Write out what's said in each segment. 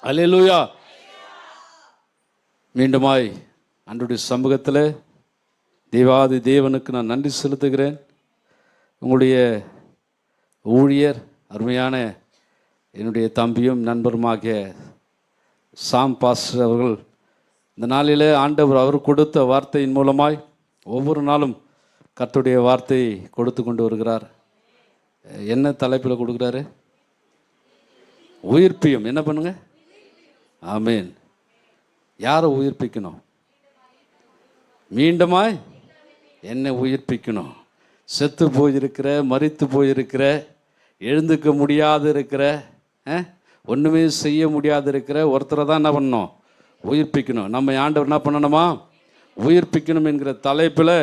அல்லேலூயா. மீண்டுமாய் அன்றைய சமூகத்தில் தேவாதி தேவனுக்கு நான் நன்றி செலுத்துகிறேன். உங்களுடைய ஊழியர் அருமையான என்னுடைய தம்பியும் நண்பருமாகிய சாம் பாஸ்டர் அவர்கள் இந்த நாளில் ஆண்டவர் அவர் கொடுத்த வார்த்தையின் மூலமாய் ஒவ்வொரு நாளும் கர்த்தருடைய வார்த்தையை கொடுத்து கொண்டு வருகிறார். என்ன தலைப்பில் கொடுக்குறாரு? உயிர்ப்பியும். என்ன பண்ணுங்க? ஆமேன். யாரை உயிர்ப்பிக்கணும்? மீண்டுமாய் என்னை உயிர்ப்பிக்கணும். செத்து போயிருக்கிற, மரித்து போயிருக்கிற, எழுந்துக்க முடியாது இருக்கிற, ஒன்றுமே செய்ய முடியாது இருக்கிற ஒருத்தரை தான் என்ன பண்ணணும்? உயிர்ப்பிக்கணும். நம்ம ஆண்டவர் என்ன பண்ணணுமா? உயிர்ப்பிக்கணும் என்கிற தலைப்பில்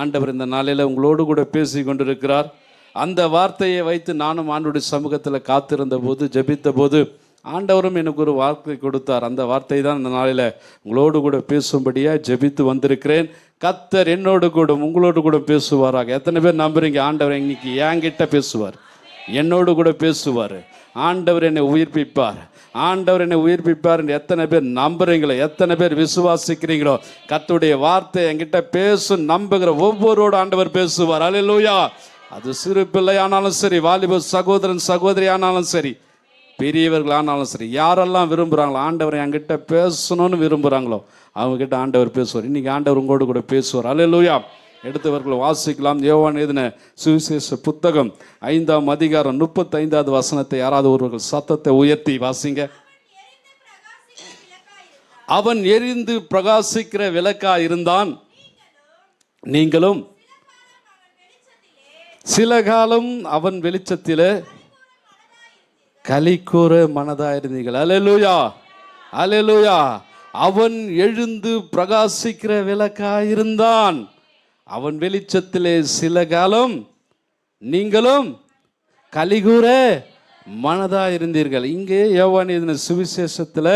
ஆண்டவர் இந்த நாளில் உங்களோடு கூட பேசி கொண்டிருக்கிறார். அந்த வார்த்தையை வைத்து நானும் ஆண்டவருடைய சமூகத்தில் காத்திருந்த போது, ஜெபித்த போது ஆண்டவரும் எனக்கு ஒரு வார்த்தை கொடுத்தார். அந்த வார்த்தை தான் இந்த நாளில் உங்களோடு கூட பேசும்படியாக ஜெபித்து வந்திருக்கிறேன். கர்த்தர் என்னோடு கூட உங்களோடு கூட பேசுவாராக. எத்தனை பேர் நம்புறீங்க? ஆண்டவர் இன்னைக்கு என்கிட்ட பேசுவார், என்னோடு கூட பேசுவார். ஆண்டவர் என்னை உயிர்ப்பிப்பார், ஆண்டவர் என்னை உயிர்ப்பிப்பார் என்று எத்தனை பேர் நம்புறீங்களோ, எத்தனை பேர் விசுவாசிக்கிறீங்களோ? கர்த்தருடைய வார்த்தை என்கிட்ட பேசும் நம்புகிற ஒவ்வொருவோடு ஆண்டவர் பேசுவார். அல்லேலூயா. அது சிறு பிள்ளை ஆனாலும் சரி, வாலிப சகோதரன் சகோதரி ஆனாலும் சரி, பெரியவர்கள் ஆனாலும் சரி, யாரெல்லாம் விரும்புகிறாங்களோ, ஆண்டவர் என்கிட்ட பேசணும்னு விரும்புகிறாங்களோ அவங்ககிட்ட ஆண்டவர் பேசுவார். இன்னைக்கு ஆண்டவர் உங்களோடு கூட பேசுவார். அல்லேலூயா. எடுத்தவர்கள் வாசிக்கலாம். யோவான் எழுதின சுவிசேஷ புத்தகம் 5ஆம் அதிகாரம் 35வது வசனத்தை யாராவது ஒருவர்கள் சத்தத்தை உயர்த்தி வாசிங்க. அவன் எரிந்து பிரகாசிக்கிற விளக்காய் இருந்தான், நீங்களும் சில காலம் அவன் வெளிச்சத்திலே களி கூற மனதாயிருந்தீர்கள். அல்லேலூயா, அல்லேலூயா. அவன் எழுந்து பிரகாசிக்கிற விளக்காயிருந்தான், அவன் வெளிச்சத்திலே சில காலம் நீங்களும் கலிகூற மனதாயிருந்தீர்கள். இங்கே யோவான் எழுதின சுவிசேஷத்தில்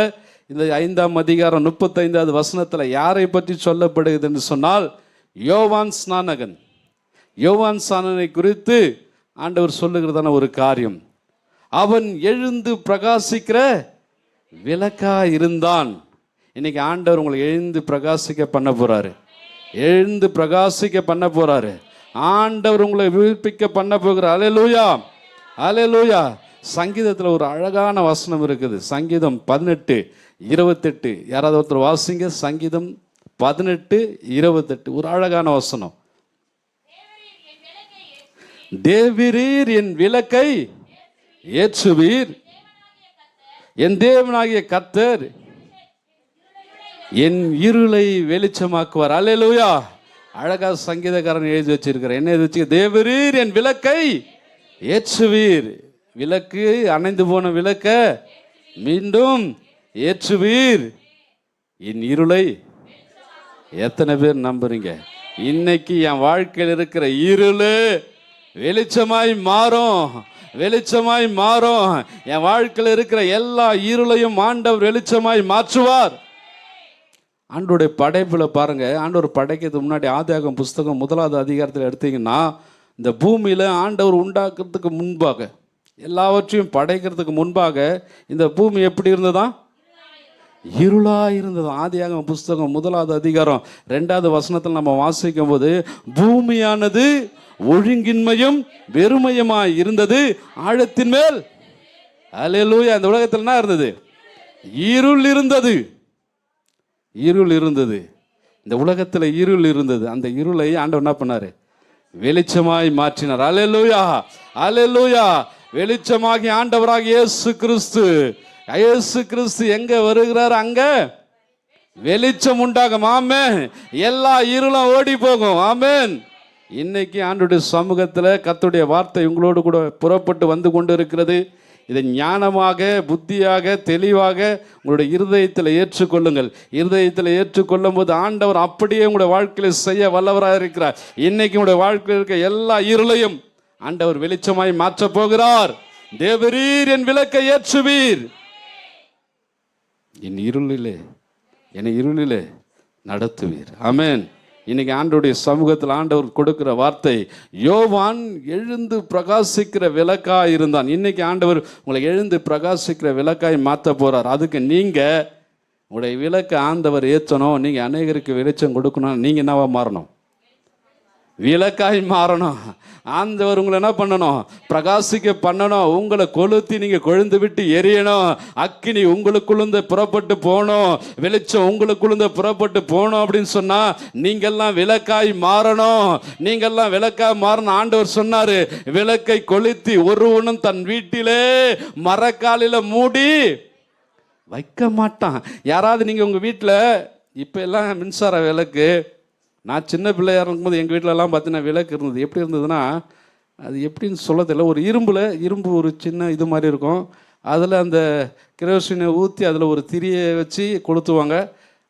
இந்த 5ஆம் அதிகாரம் 35வது வசனத்தில் யாரை பற்றி சொல்லப்படுகிறது என்று சொன்னால், யோவான் ஸ்நானகன். யோவான் ஸ்நானனை குறித்து ஆண்டவர் சொல்லுகிறதான ஒரு காரியம். அவன் எழுந்து பிரகாசிக்கிற விளக்கா இருந்தான். இன்னைக்கு ஆண்டவர் உங்களை எழுந்து பிரகாசிக்க பண்ண போறாரு, எழுந்து பிரகாசிக்க பண்ண போறாரு. ஆண்டவர் உங்களை உயிர்ப்பிக்க பண்ண போகிறார். அல்லேலூயா, அல்லேலூயா. சங்கீதத்தில் ஒரு அழகான வசனம் இருக்குது. சங்கீதம் 18:28. யாராவது ஒருத்தர் வாசிங்க. சங்கீதம் 18:28 ஒரு அழகான வசனம். தேவரீர் என் விளக்கை ஏற்றுவீர், என் தேவனாகிய கர்த்தர் என் இருளை வெளிச்சமாக்குவார். அல்லேலூயா. அழகா சங்கீதக்காரன் எழுதி வச்சிருக்கிற. என்ன எழுதி வச்சு? தேவரீர் என் விளக்கை ஏற்றுவீர். விளக்கு, அணைந்து போன விளக்க மீண்டும் ஏற்றுவீர், என் இருளை. எத்தனை பேர் நம்புறீங்க? இன்னைக்கு என் வாழ்க்கையில் இருக்கிற இருளு வெளிச்சமாய் மாறும், வெளிச்சமாய் மாறும். என் வாழ்க்கையில் இருக்கிற எல்லா இருளையும் ஆண்டவர் வெளிச்சமாய் மாற்றுவார். ஆண்டோடைய படைப்புல பாருங்க. ஆண்டவர் படைக்கிறதுக்கு முன்னாடி ஆதியாகமம் புஸ்தகம் 1வது அதிகாரத்தில் எடுத்தீங்கன்னா, இந்த பூமியில ஆண்டவர் உண்டாக்குறதுக்கு முன்பாக, எல்லாவற்றையும் படைக்கிறதுக்கு முன்பாக இந்த பூமி எப்படி இருந்ததா? இருளா இருந்தது. ஆதியாகமம் புஸ்தகம் 1வது அதிகாரம் 2வது வசனத்தில் நம்ம வாசிக்கும் போது, பூமியானது ஒழுங்கின்மையும் வெறுமையுமாய் இருந்தது, ஆழத்தின் மேல். அல்லேலூயா. இந்த உலகத்தில் என்ன இருந்தது? இருள் இருந்தது, இருள் இருந்தது. இந்த உலகத்தில் இருள் இருந்தது. அந்த இருளை ஆண்டவர் என்ன பண்ணாரு? வெளிச்சமாய் மாற்றினார். அல்லேலூயா, அல்லேலூயா. வெளிச்சமாகி ஆண்டவராக இயேசு கிறிஸ்து, இயேசு கிறிஸ்து எங்க வருகிறார் அங்க வெளிச்சம் உண்டாகும். ஆமென். எல்லா இருளும் ஓடி போகும். ஆமென். இன்னைக்கு ஆண்டவருடைய சமூகத்தில் கர்த்தருடைய வார்த்தை உங்களோடு கூட புறப்பட்டு வந்து கொண்டு இருக்கிறது. இதை ஞானமாக, புத்தியாக, தெளிவாக உங்களுடைய இருதயத்தில் ஏற்றுக்கொள்ளுங்கள். இருதயத்தில் ஏற்றுக்கொள்ளும் போது ஆண்டவர் அப்படியே உங்களுடைய வாழ்க்கையில் செய்ய வல்லவராக இருக்கிறார். இன்னைக்கு உங்களுடைய வாழ்க்கையில் இருக்க எல்லா இருளையும் ஆண்டவர் வெளிச்சமாய் மாற்றப் போகிறார். தேவரீர் என் விளக்கை ஏற்றுவீர், என் இருளிலே, என்னை இருளிலே நடத்துவீர். ஆமென். இன்னைக்கு ஆண்டவருடைய சமூகத்தில் ஆண்டவர் கொடுக்கிற வார்த்தை, யோவான் எழுந்து பிரகாசிக்கிற விளக்காய் இருந்தான். இன்னைக்கு ஆண்டவர் உங்களை எழுந்து பிரகாசிக்கிற விளக்காய் மாற்ற போறார். அதுக்கு நீங்க உங்களுடைய விளக்கை ஆண்டவர் ஏற்றணும். நீங்க அநேகருக்கு வெளிச்சம் கொடுக்கணும். நீங்க என்னவா மாறணும்? விளக்காய் மாறணும். ஆண்டவர் உங்களை என்ன பண்ணணும்? பிரகாசிக்க பண்ணணும். உங்களை கொளுத்தி நீங்க கொழுந்து விட்டு எரியணும். அக்கினி உங்களுக்குள்ள புறப்பட்டு போகணும். வெளிச்சம் உங்களுக்குள்ள புறப்பட்டு போகணும். அப்படின்னு சொன்னா நீங்கெல்லாம் விளக்காய் மாறணும். நீங்கெல்லாம் விளக்காய் மாறணும். ஆண்டவர் சொன்னாரு, விளக்கை கொளுத்தி ஒருவனும் தன் வீட்டிலே மரக்காலில மூடி வைக்க மாட்டான். யாராவது நீங்க உங்க வீட்டில் இப்ப எல்லாம் மின்சார விளக்கு, நான் சின்ன பிள்ளையாக இருக்கும்போது எங்கள் வீட்டிலலாம் பார்த்தீங்கன்னா விளக்கு இருந்தது. எப்படி இருந்ததுன்னா, அது எப்படின்னு சொல்ல தெரியல, ஒரு இரும்பு ஒரு சின்ன இது மாதிரி இருக்கும். அதில் அந்த கிரோசினை ஊற்றி அதில் ஒரு திரியை வச்சு கொளுத்துவாங்க.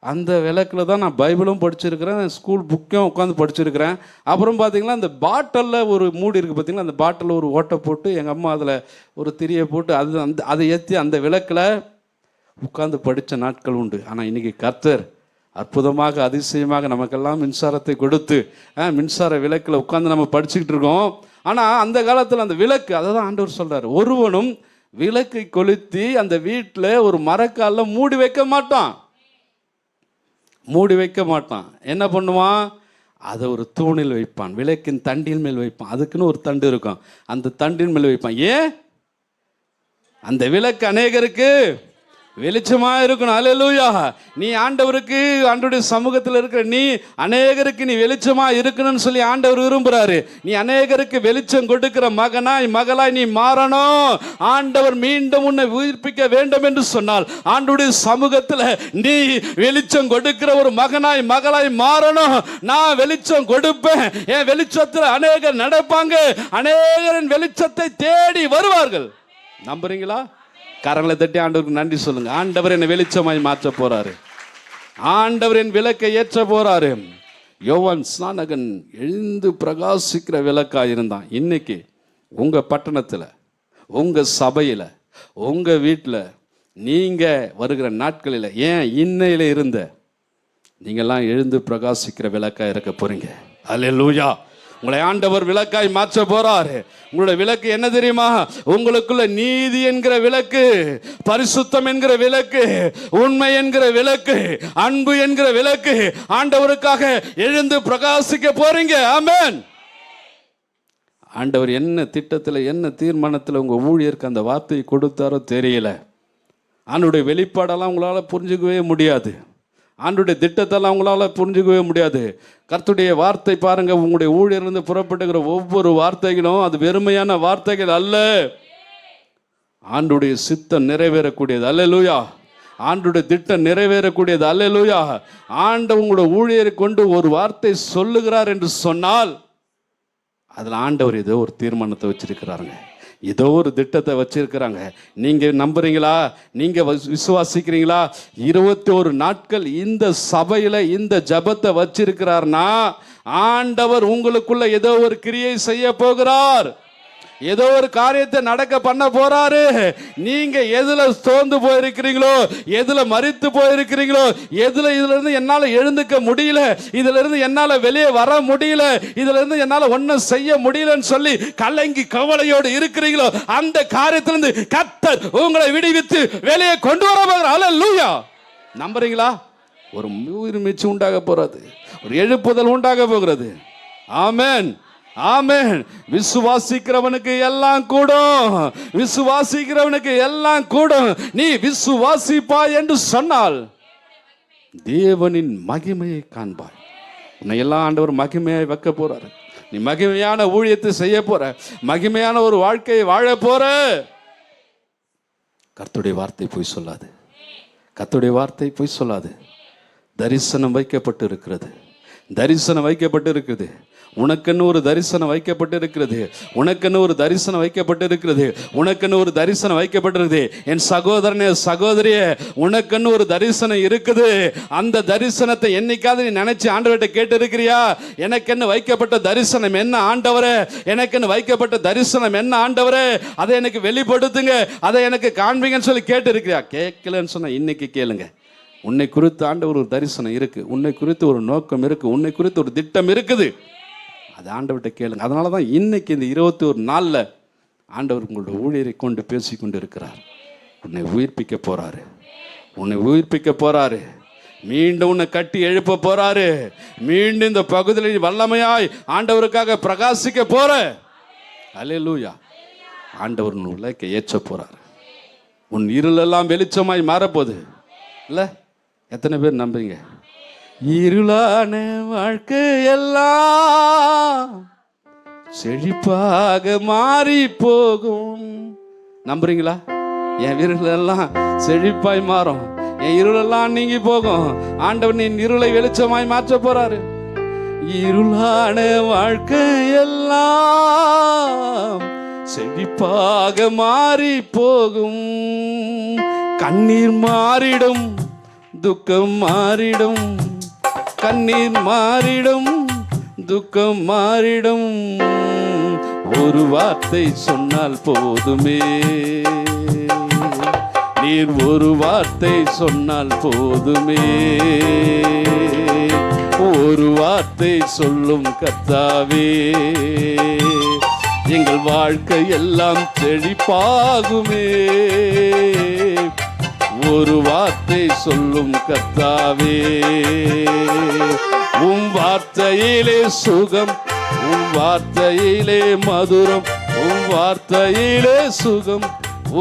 அந்த விளக்கில் தான் நான் பைபிளும் படிச்சிருக்கிறேன், ஸ்கூல் புக்கும் உட்காந்து படிச்சிருக்கிறேன். அப்புறம் பார்த்தீங்கன்னா அந்த பாட்டிலில் ஒரு மூடி இருக்குது பார்த்தீங்கன்னா, அந்த பாட்டிலில் ஒரு ஓட்டை போட்டு எங்கள் அம்மா அதில் ஒரு திரியை போட்டு அதை ஏற்றி அந்த விளக்கில் உட்காந்து படித்த நாட்கள் உண்டு. ஆனால் இன்றைக்கி கர்த்தர் அற்புதமாக அதிசயமாக நமக்கெல்லாம் மின்சாரத்தை கொடுத்து மின்சார விளக்கில் உட்காந்து நம்ம படிச்சுக்கிட்டு இருக்கோம். ஆனால் அந்த காலத்தில் அந்த விளக்கு, அதை தான் ஆண்டவர் சொல்கிறார், ஒருவனும் விளக்கை கொளுத்தி அந்த வீட்டில் ஒரு மரக்காலில் மூடி வைக்க மாட்டான். என்ன பண்ணுவான்? அதை ஒரு தூணில் வைப்பான். விளக்கின் தண்டின் மேல் வைப்பான். அதுக்குன்னு ஒரு தண்டு இருக்கும், அந்த தண்டின் மேல் வைப்பான். ஏன்? அந்த விளக்கு அநேகருக்கு வெளிச்சமா இருக்கணும். அல்லேலூயா. நீ ஆண்டவருக்கு, ஆண்டவருடைய சமூகத்தில் இருக்கிற நீ அநேகருக்கு நீ வெளிச்சமா இருக்கணும்னு சொல்லி ஆண்டவர் விரும்புறாரு. நீ அநேகருக்கு வெளிச்சம் கொடுக்கிற மகனாய் மகளாய் நீ மாறணும். ஆண்டவர் மீண்டும் உன்னை உயிர்ப்பிக்க வேண்டும் என்று சொன்னால் ஆண்டவருடைய சமூகத்தில் நீ வெளிச்சம் கொடுக்கிற ஒரு மகனாய் மகளாய் மாறணும். நான் வெளிச்சம் கொடுப்பேன், என் வெளிச்சத்தில் அநேகர் நடப்பாங்க, அநேகரின் வெளிச்சத்தை தேடி வருவார்கள். நம்புறீங்களா? கரங்களை தட்டி ஆண்டவருக்கு நன்றி சொல்லுங்க. ஆண்டவர் என்னை வெளிச்சமாய் மாற்ற போறாரு. ஆண்டவர் என் விளக்கை ஏற்ற போறாரு. யோவான் ஸ்நானகன் எழுந்து பிரகாசிக்கிற விளக்காக இருந்தான். இன்னைக்கு உங்க பட்டணத்தில், உங்க சபையில், உங்க வீட்டில், நீங்க வருகிற நாட்களில், ஏன் இன்னையில இருந்த நீங்கெல்லாம் எழுந்து பிரகாசிக்கிற விளக்காக இருக்க போறீங்க. அல்லேலூயா. உங்களை ஆண்டவர் விளக்காய் மாற்ற போறாரு. உங்களுடைய விளக்கு என்ன தெரியுமா? உங்களுக்குள்ள நீதி என்கிற விளக்கு, பரிசுத்தம் என்கிற விளக்கு, உண்மை என்கிற விளக்கு, அன்பு என்கிற விளக்கு. ஆண்டவருக்காக எழுந்து பிரகாசிக்க போறீங்க. ஆமென். ஆண்டவர் என்ன திட்டத்தில், என்ன தீர்மானத்தில் உங்க ஊழியருக்கு அந்த வார்த்தையை கொடுத்தாரோ தெரியல. ஆண்டவருடைய வெளிப்பாடெல்லாம் உங்களால் புரிஞ்சுக்கவே முடியாது. ஆண்டவருடைய திட்டத்தெல்லாம் உங்களால் புரிஞ்சுக்கவே முடியாது. கர்த்தருடைய வார்த்தை பாருங்க, உங்களுடைய ஊழியர்லேருந்து புறப்பட்டுகிற ஒவ்வொரு வார்த்தைகளும் அது வெறுமையான வார்த்தைகள் அல்ல. ஆண்டவருடைய சித்தம் நிறைவேறக்கூடியது. அல்லேலூயா. ஆண்டவருடைய திட்டம் நிறைவேறக்கூடியது. அல்லேலூயா. ஆண்டவர் உங்களுடைய ஊழியரை கொண்டு ஒரு வார்த்தை சொல்லுகிறார் என்று சொன்னால் அதில் ஆண்டவர் ஏதோ ஒரு தீர்மானத்தை வச்சிருக்கிறாருங்க, ஏதோ ஒரு திட்டத்தை வச்சிருக்கிறாங்க. நீங்க நம்புறீங்களா? நீங்க விசுவாசிக்கிறீங்களா? 21 நாட்கள் இந்த சபையில இந்த ஜபத்தை வச்சிருக்கிறார்னா ஆண்டவர் உங்களுக்குள்ள ஏதோ ஒரு கிரியை செய்ய போகிறார், ஏதோ ஒரு காரியத்தை நடக்க பண்ண போறாரு. நீங்க எதுல சோர்ந்து போயிருக்கிறீங்களோ, எதுல மரித்து போயிருக்கிறீங்களோ, இதுல இருந்து என்னால எழுந்துக்க முடியல, இதுல இருந்து என்னால வெளியே வர முடியல, இதுல இருந்து என்னால ஒன்னும் செய்ய முடியலன்னு சொல்லி கலங்கி கவலையோடு இருக்கிறீங்களோ, அந்த காரியத்திலிருந்து கர்த்தர் உங்களை விடுவித்து வெளியே கொண்டு வர போகிறார். அல்லேலூயா. நம்புறீங்களா? ஒரு உயிர்மீச்சு உண்டாக போறது, ஒரு எழுப்புதல் உண்டாக போகிறது. ஆமென், ஆமென். விசுவாசிக்கிறவனுக்கு எல்லாம் கூடும், விசுவாசிக்கிறவனுக்கு எல்லாம் கூடும். நீ விசுவாசிப்பாய் என்று சொன்னால் தேவனின் மகிமையை காண்பாய். உன்னை எல்லாம் ஆண்டவர் மகிமையை வைக்க போறாரு. நீ மகிமையான ஊழியத்தை செய்ய போற, மகிமையான ஒரு வாழ்க்கையை வாழ போற. கர்த்தருடைய வார்த்தை பொய் சொல்லாது, கர்த்தருடைய வார்த்தை பொய் சொல்லாது. தரிசனம் வைக்கப்பட்டு இருக்கிறது, தரிசனம் வைக்கப்பட்டு இருக்குது. உனக்குன்னு ஒரு தரிசனம் வைக்கப்பட்டு இருக்கிறது, உனக்குன்னு ஒரு தரிசனம் வைக்கப்பட்டு இருக்கிறது, உனக்குன்னு ஒரு தரிசனம் வைக்கப்பட்டிருக்குது. என் சகோதரனே சகோதரியே, உனக்குன்னு ஒரு தரிசனம் இருக்குது. அந்த தரிசனத்தை என்னைக்காவது நீ நினைச்சு ஆண்டவர்கிட்ட கேட்டு இருக்கிறியா? எனக்குன்னு வைக்கப்பட்ட தரிசனம் என்ன ஆண்டவரே? எனக்குன்னு வைக்கப்பட்ட தரிசனம் என்ன ஆண்டவரே? அதை எனக்கு வெளிப்படுத்துங்க, அதை எனக்கு காண்பீங்கன்னு சொல்லி கேட்டு இருக்கிறியா? கேட்கலன்னு சொன்னா இன்னைக்கு கேளுங்க. உன்னை குறித்து ஆண்டவர் ஒரு தரிசனம் இருக்குது, உன்னை குறித்து ஒரு நோக்கம் இருக்குது, உன்னை குறித்து ஒரு திட்டம் இருக்குது. அது ஆண்டவர்கிட்ட கேளுங்க. அதனால தான் இன்னைக்கு இந்த 21 நாளில் ஆண்டவர் உங்களோட ஊழியரை கொண்டு பேசி கொண்டு இருக்கிறார். உன்னை உயிர்ப்பிக்க போகிறாரு, உன்னை உயிர்ப்பிக்க போகிறாரு, மீண்டும் உன்னை கட்டி எழுப்ப போகிறாரு, மீண்டும் இந்த பகுதியில் வல்லமையாய் ஆண்டவருக்காக பிரகாசிக்க போற. அல்லேலூயா. ஆண்டவர் உன் உலகை ஏற்ற போகிறார். உன் இருளெல்லாம் வெளிச்சமாய் மாறப்போகுது. இல்லை, எத்தனை பேர் நம்புறீங்க? இருளான வாழ்க்கையெல்லாம் செழிப்பாக மாறி போகும். நம்புறீங்களா? என் இருளெல்லாம் செழிப்பாய் மாறும், என் இருளெல்லாம் நீங்கி போகும். ஆண்டவர் நீ இருளை வெளிச்சமாய் மாற்ற போறாரு. இருளான வாழ்க்கையெல்லாம் செழிப்பாக மாறி போகும். கண்ணீர் மாறிடும், துக்கம் மாறிடும், கண்ணீர் மாறிடும், துக்கம் மாறிடும். ஒரு வார்த்தை சொன்னால் போதுமே, நீர் ஒரு வார்த்தை சொன்னால் போதுமே. ஒரு வார்த்தை சொல்லும் கர்த்தாவே, எங்கள் வாழ்க்கை எல்லாம் செழிப்பாகுமே. ஒரு வார்த்தை சொல்லும் கர்த்தாவே, உம் வார்த்தையிலே சுகம், உம் வார்த்தையிலே மதுரம், உம் வார்த்தையிலே சுகம்,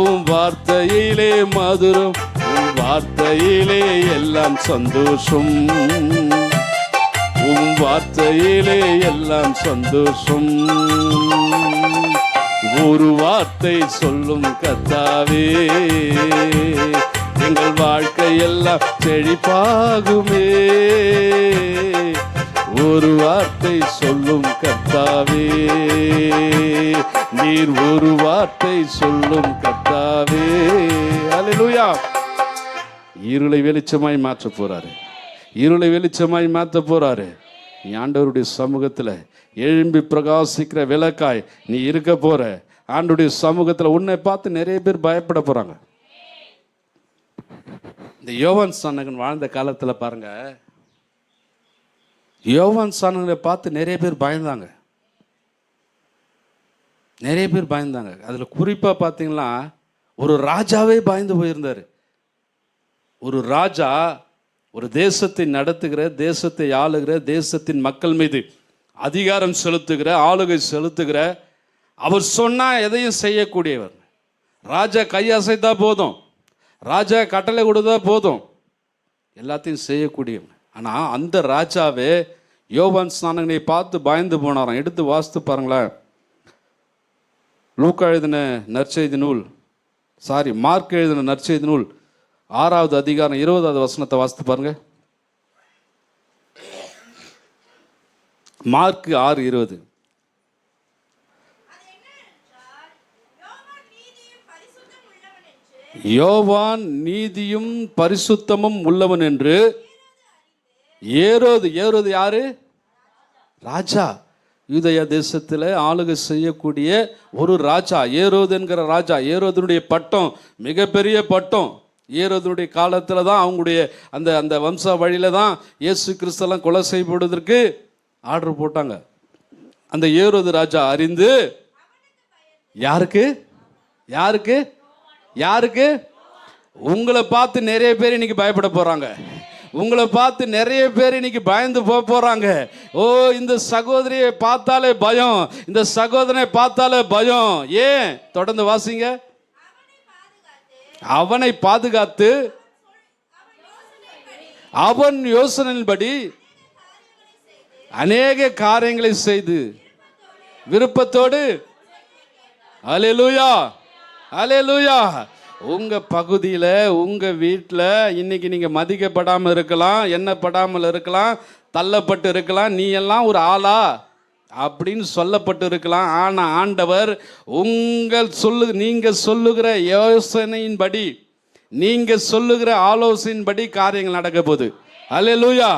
உம் வார்த்தையிலே மதுரம், உம் வார்த்தையிலே எல்லாம் சந்தோஷம், உம் வார்த்தையிலே எல்லாம் சந்தோஷம். ஒரு வார்த்தை சொல்லும் கர்த்தாவே, எங்கள் வாழ்க்கை எல்லாம் செழிப்பாகுமே. ஒரு வார்த்தை சொல்லும் கர்த்தாவே, நீர் ஒரு வார்த்தை சொல்லும் கர்த்தாவே. அல்லேலூயா. இருளை வெளிச்சமாய் மாற்ற போறாரு, இருளை வெளிச்சமாய் மாற்ற போறாரு. நீ ஆண்டவருடைய சமூகத்தில் எழும்பி பிரகாசிக்கிற விளக்காய் நீ இருக்க போற. ஆண்டவருடைய சமூகத்தில் உன்னை பார்த்து நிறைய பேர் பயப்பட போறாங்க. இந்த யோவான் ஸ்நானகன் வாழ்ந்த காலத்தில் பாருங்க, யோவான் ஸ்நானகனை பார்த்து நிறைய பேர் பயந்தாங்க, நிறைய பேர் பயந்தாங்க. அதில் குறிப்பாக பார்த்தீங்கன்னா ஒரு ராஜாவே பயந்து போயிருந்தார். ஒரு ராஜா ஒரு தேசத்தை நடத்துகிற, தேசத்தை ஆளுகிற, தேசத்தின் மக்கள் மீது அதிகாரம் செலுத்துகிற, ஆளுகை செலுத்துகிற, அவர் சொன்னால் எதையும் செய்யக்கூடியவர். ராஜா கையசைத்தா போதும், ராஜா கட்டளை கொடுத்தா போதும், எல்லாத்தையும் செய்யக்கூடியவன். ஆனால் அந்த ராஜாவே யோவான் ஸ்நானகனை பார்த்து பயந்து போனாராம். எடுத்து வாசித்து பாருங்களேன். லூக்கா எழுதின நற்செய்தி நூல், மார்க் எழுதின நற்செய்தி நூல் 6வது அதிகாரம் 20வது வசனத்தை வாசித்து பாருங்க. மார்க் 6:20. யோவான் நீதியும் பரிசுத்தமும் உள்ளவன் என்று ஏரோது, ஏரோது யாரு? ராஜா. யூதேயா தேசத்தில் ஆளுகை செய்யக்கூடிய ஒரு ராஜா, ஏரோது என்கிற ராஜா. ஏரோதுடைய பட்டம் மிகப்பெரிய பட்டம். ஏரோதுடைய காலத்தில் தான் அவங்களுடைய அந்த அந்த வம்ச வழியில் தான் இயேசு கிறிஸ்தெல்லாம் கொலை செய்யப்படுவதற்கு ஆர்டர் போட்டாங்க. அந்த ஏரோது ராஜா அறிந்து, யாருக்கு யாருக்கு யாருக்கு? உங்களை பார்த்து நிறைய பேர் இன்னைக்கு பயப்பட போகிறாங்க, உங்களை பார்த்து நிறைய பேர் இன்னைக்கு பயந்து போகிறாங்க. ஓ, இந்த சகோதரியை பார்த்தாலே பயம், இந்த சகோதரனை பார்த்தாலே பயம். ஏன்? தொடர்ந்து வாசிங்க. அவனை பாதுகாத்து அவன் யோசனையின்படி அநேக காரியங்களை செய்து விருப்பத்தோடு. அல்லேலூயா, அல்லேலூயா. உங்க பகுதியில், உங்க வீட்டில் இன்னைக்கு நீங்க மதிக்கப்படாமல் இருக்கலாம், எண்ணப்படாமல் இருக்கலாம், தள்ளப்பட்டு இருக்கலாம். நீ எல்லாம் ஒரு ஆளா அப்படின்னு சொல்லப்பட்டு இருக்கலாம். ஆனால் ஆண்டவர் நீங்கள் சொல்லுகிற யோசனையின்படி, நீங்கள் சொல்லுகிற ஆலோசனையின்படி காரியங்கள் நடக்க போகுது. அல்லேலூயா.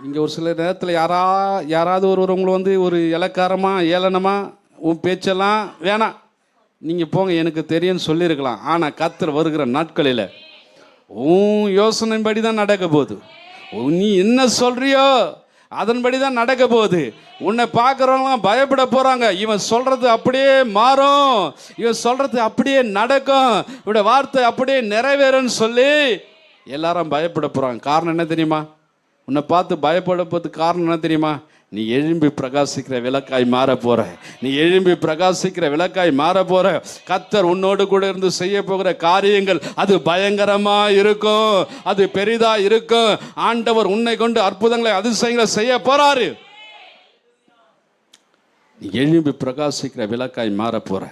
இங்கே ஒரு சில நேரத்தில் யாராவது ஒருவர் உங்களை வந்து ஒரு இலக்காரமாக ஏளனமாக உன் பேச்செல்லாம் வேணாம், நீங்கள் போங்க எனக்கு தெரியும்னு சொல்லியிருக்கலாம். ஆனால் கர்த்தர் வருகிற நாட்களில் உன் யோசனைப்படி தான் நடக்க போகுது. நீ என்ன சொல்றியோ அதன்படி தான் நடக்க போகுது. உன்னை பார்க்குறவங்களாம் பயப்பட போகிறாங்க. இவன் சொல்கிறது அப்படியே மாறும், இவன் சொல்கிறது அப்படியே நடக்கும், இவட வார்த்தை அப்படியே நிறைவேறும்னு சொல்லி எல்லாரும் பயப்பட போகிறாங்க. காரணம் என்ன தெரியுமா? உன்னை பார்த்து பயப்படப்போறதுக்கு காரணம் என்ன தெரியுமா? நீ எழும்பி பிரகாசிக்கிற விளக்காய் மாற போற. நீ எழும்பி பிரகாசிக்கிற விளக்காய் மாற போற. கர்த்தர் உன்னோடு கூட இருந்து செய்ய போகிற காரியங்கள் அது பயங்கரமா இருக்கும், அது பெரிதா இருக்கும். ஆண்டவர் உன்னை கொண்டு அற்புதங்களை அதிசயங்களை செய்ய போறாரு. நீ எழும்பி பிரகாசிக்கிற விளக்காய் மாற போற.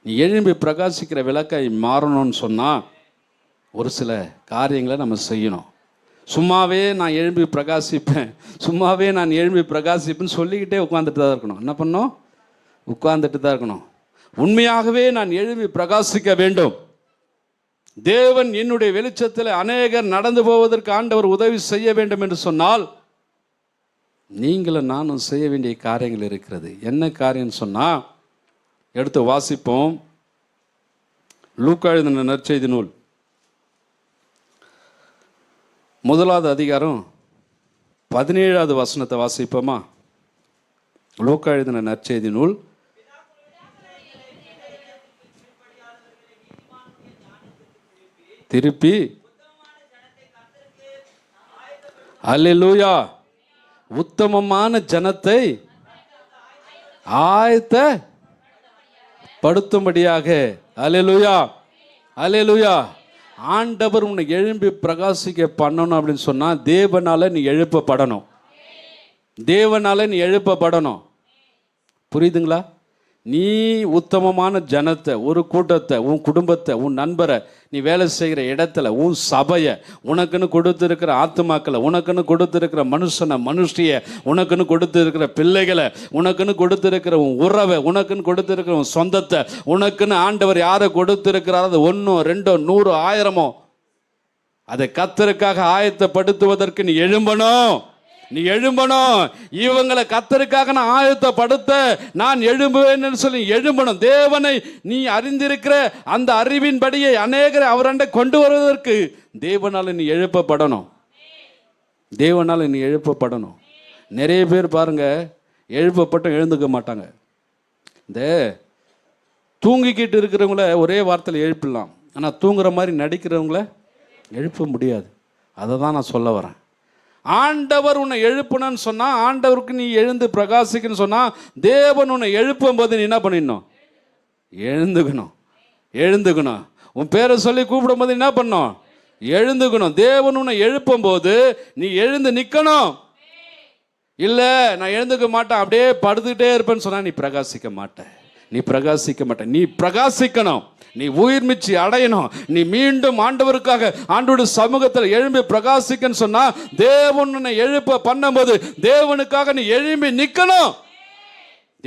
நீ எழும்பி பிரகாசிக்கிற விளக்காய் மாறணும்னு சொன்னா ஒரு சில காரியங்களை நம்ம செய்யணும். சும்மாவே நான் எழும்பி பிரகாசிப்பேன், சும்மாவே நான் எழும்பி பிரகாசிப்பேன்னு சொல்லிக்கிட்டே உட்காந்துட்டு தான் இருக்கணும். என்ன பண்ணணும்? உட்கார்ந்துட்டு தான் இருக்கணும். உண்மையாகவே நான் எழும்பி பிரகாசிக்க வேண்டும். தேவன் என்னுடைய வெளிச்சத்தில் அநேகர் நடந்து போவதற்கு ஆண்டவர் உதவி செய்ய வேண்டும் என்று சொன்னால் நீங்களும் நானும் செய்ய வேண்டிய காரியங்கள் இருக்கிறது. என்ன காரியம்னு சொன்னால் எடுத்து வாசிப்போம். லூக்கா எழுதின நற்செய்தி நூல் 1வது அதிகாரம் 17வது வசனத்தை வாசிப்போமா? லூக்கா எழுதின நற்செய்தி நூல் திருப்பி அல்லேலூயா உத்தமமான ஜனத்தை ஆயத்தப்படுத்தும்படியாக. அல்லேலூயா அல்லேலூயா. ஆண்டவர் உன்னை எழும்பி பிரகாசிக்க பண்ணணும் அப்படின்னு சொன்னால் தேவனால நீ எழுப்பப்படணும். தேவனால நீ எழுப்பப்படணும். புரியுதுங்களா? நீ உத்தமமான ஜனத்தை, ஒரு கூட்டத்தை, உன் குடும்பத்தை, உன் நண்பரை, நீ வேலை செய்கிற இடத்துல, உன் சபையை, உனக்குன்னு கொடுத்துருக்கிற ஆத்துமாக்களை, உனக்குன்னு கொடுத்துருக்கிற மனுஷனை மனுஷியை, உனக்குன்னு கொடுத்துருக்கிற பிள்ளைகளை, உனக்குன்னு கொடுத்துருக்கிற உன் உறவை, உனக்குன்னு கொடுத்துருக்கிற உன் சொந்தத்தை, உனக்குன்னு ஆண்டவர் யாரை கொடுத்துருக்கிறார், அது 1 2 100 1000 அதை கர்த்தருக்காக ஆயத்தப்படுத்துவதற்கு நீ எழும்பணும். நீ எழும்பணும். இவங்களை கர்த்தருக்காக நான் ஆயத்தப்படுத்த நான் எழும்புவேன்னு சொல்லி எழும்பணும். தேவனை நீ அறிந்திருக்கிற அந்த அறிவின்படியே அநேகரை அவரண்டை கொண்டு வருவதற்கு தேவனால நீ எழுப்பப்படணும். தேவனால நீ எழுப்பப்படணும். நிறைய பேர் பாருங்க எழுப்பப்பட்டு எழுந்துக்க மாட்டாங்க. இந்த தூங்கிக்கிட்டு இருக்கிறவங்கள ஒரே வார்த்தையில் எழுப்பிடலாம், ஆனால் தூங்குற மாதிரி நடிக்கிறவங்கள எழுப்ப முடியாது. அதை தான் நான் சொல்ல வரேன். ஆண்டவர் உன்னை எழுப்பணும்னு சொன்னால், ஆண்டவருக்கு நீ எழுந்து பிரகாசிக்கணும்னு சொன்னால், தேவன் உன்னை எழுப்பும் போது நீ என்ன பண்ணிடணும்? எழுந்துக்கணும். எழுந்துக்கணும். உன் பேரை சொல்லி கூப்பிடும் போது என்ன பண்ணணும்? எழுந்துக்கணும். தேவன் உன்னை எழுப்பும் போது நீ எழுந்து நிற்கணும். இல்லை நான் எழுந்துக்க மாட்டேன் அப்படியே படுத்துக்கிட்டே இருப்பேன்னு சொன்னால் நீ பிரகாசிக்க மாட்டேன். நீ பிரகாசிக்க மாட்டேன். நீ பிரகாசிக்கணும். நீ உயிர்மிச்சு அடையணும். நீ மீண்டும் ஆண்டவருக்காக ஆண்டவருடைய சமூகத்தில் எழும்பி பிரகாசிக்கன்னு சொன்னா தேவன் உன்னை எழுப்ப பண்ணும்போது தேவனுக்காக நீ எழும்பி நிற்கணும்.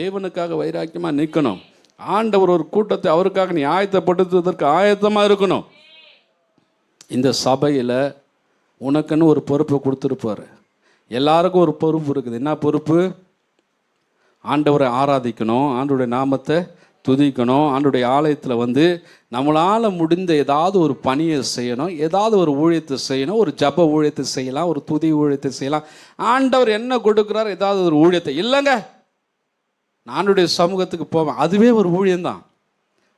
தேவனுக்காக வைராக்கியமா நிற்கணும். ஆண்டவர் ஒரு கூட்டத்தை அவருக்காக நீ ஆயத்தப்படுத்துவதற்கு ஆயத்தமா இருக்கணும். இந்த சபையில் உனக்குன்னு ஒரு பொறுப்பை கொடுத்துருப்பாரு. எல்லாருக்கும் ஒரு பொறுப்பு இருக்குது. என்ன பொறுப்பு? ஆண்டவரை ஆராதிக்கணும், ஆண்டவருடைய நாமத்தை துதிக்கணும், ஆண்டவருடைய ஆலயத்தில் வந்து நம்மளால் முடிந்த ஏதாவது ஒரு பணியை செய்யணும், ஏதாவது ஒரு ஊழியத்தை செய்யணும், ஒரு ஜப ஊழியத்தை செய்யலாம், ஒரு துதி ஊழியத்தை செய்யலாம். ஆண்டவர் என்ன கொடுக்குறார்? ஏதாவது ஒரு ஊழியத்தை. இல்லைங்க ஆண்டவருடைய சமூகத்துக்கு போவேன், அதுவே ஒரு ஊழியம்தான்.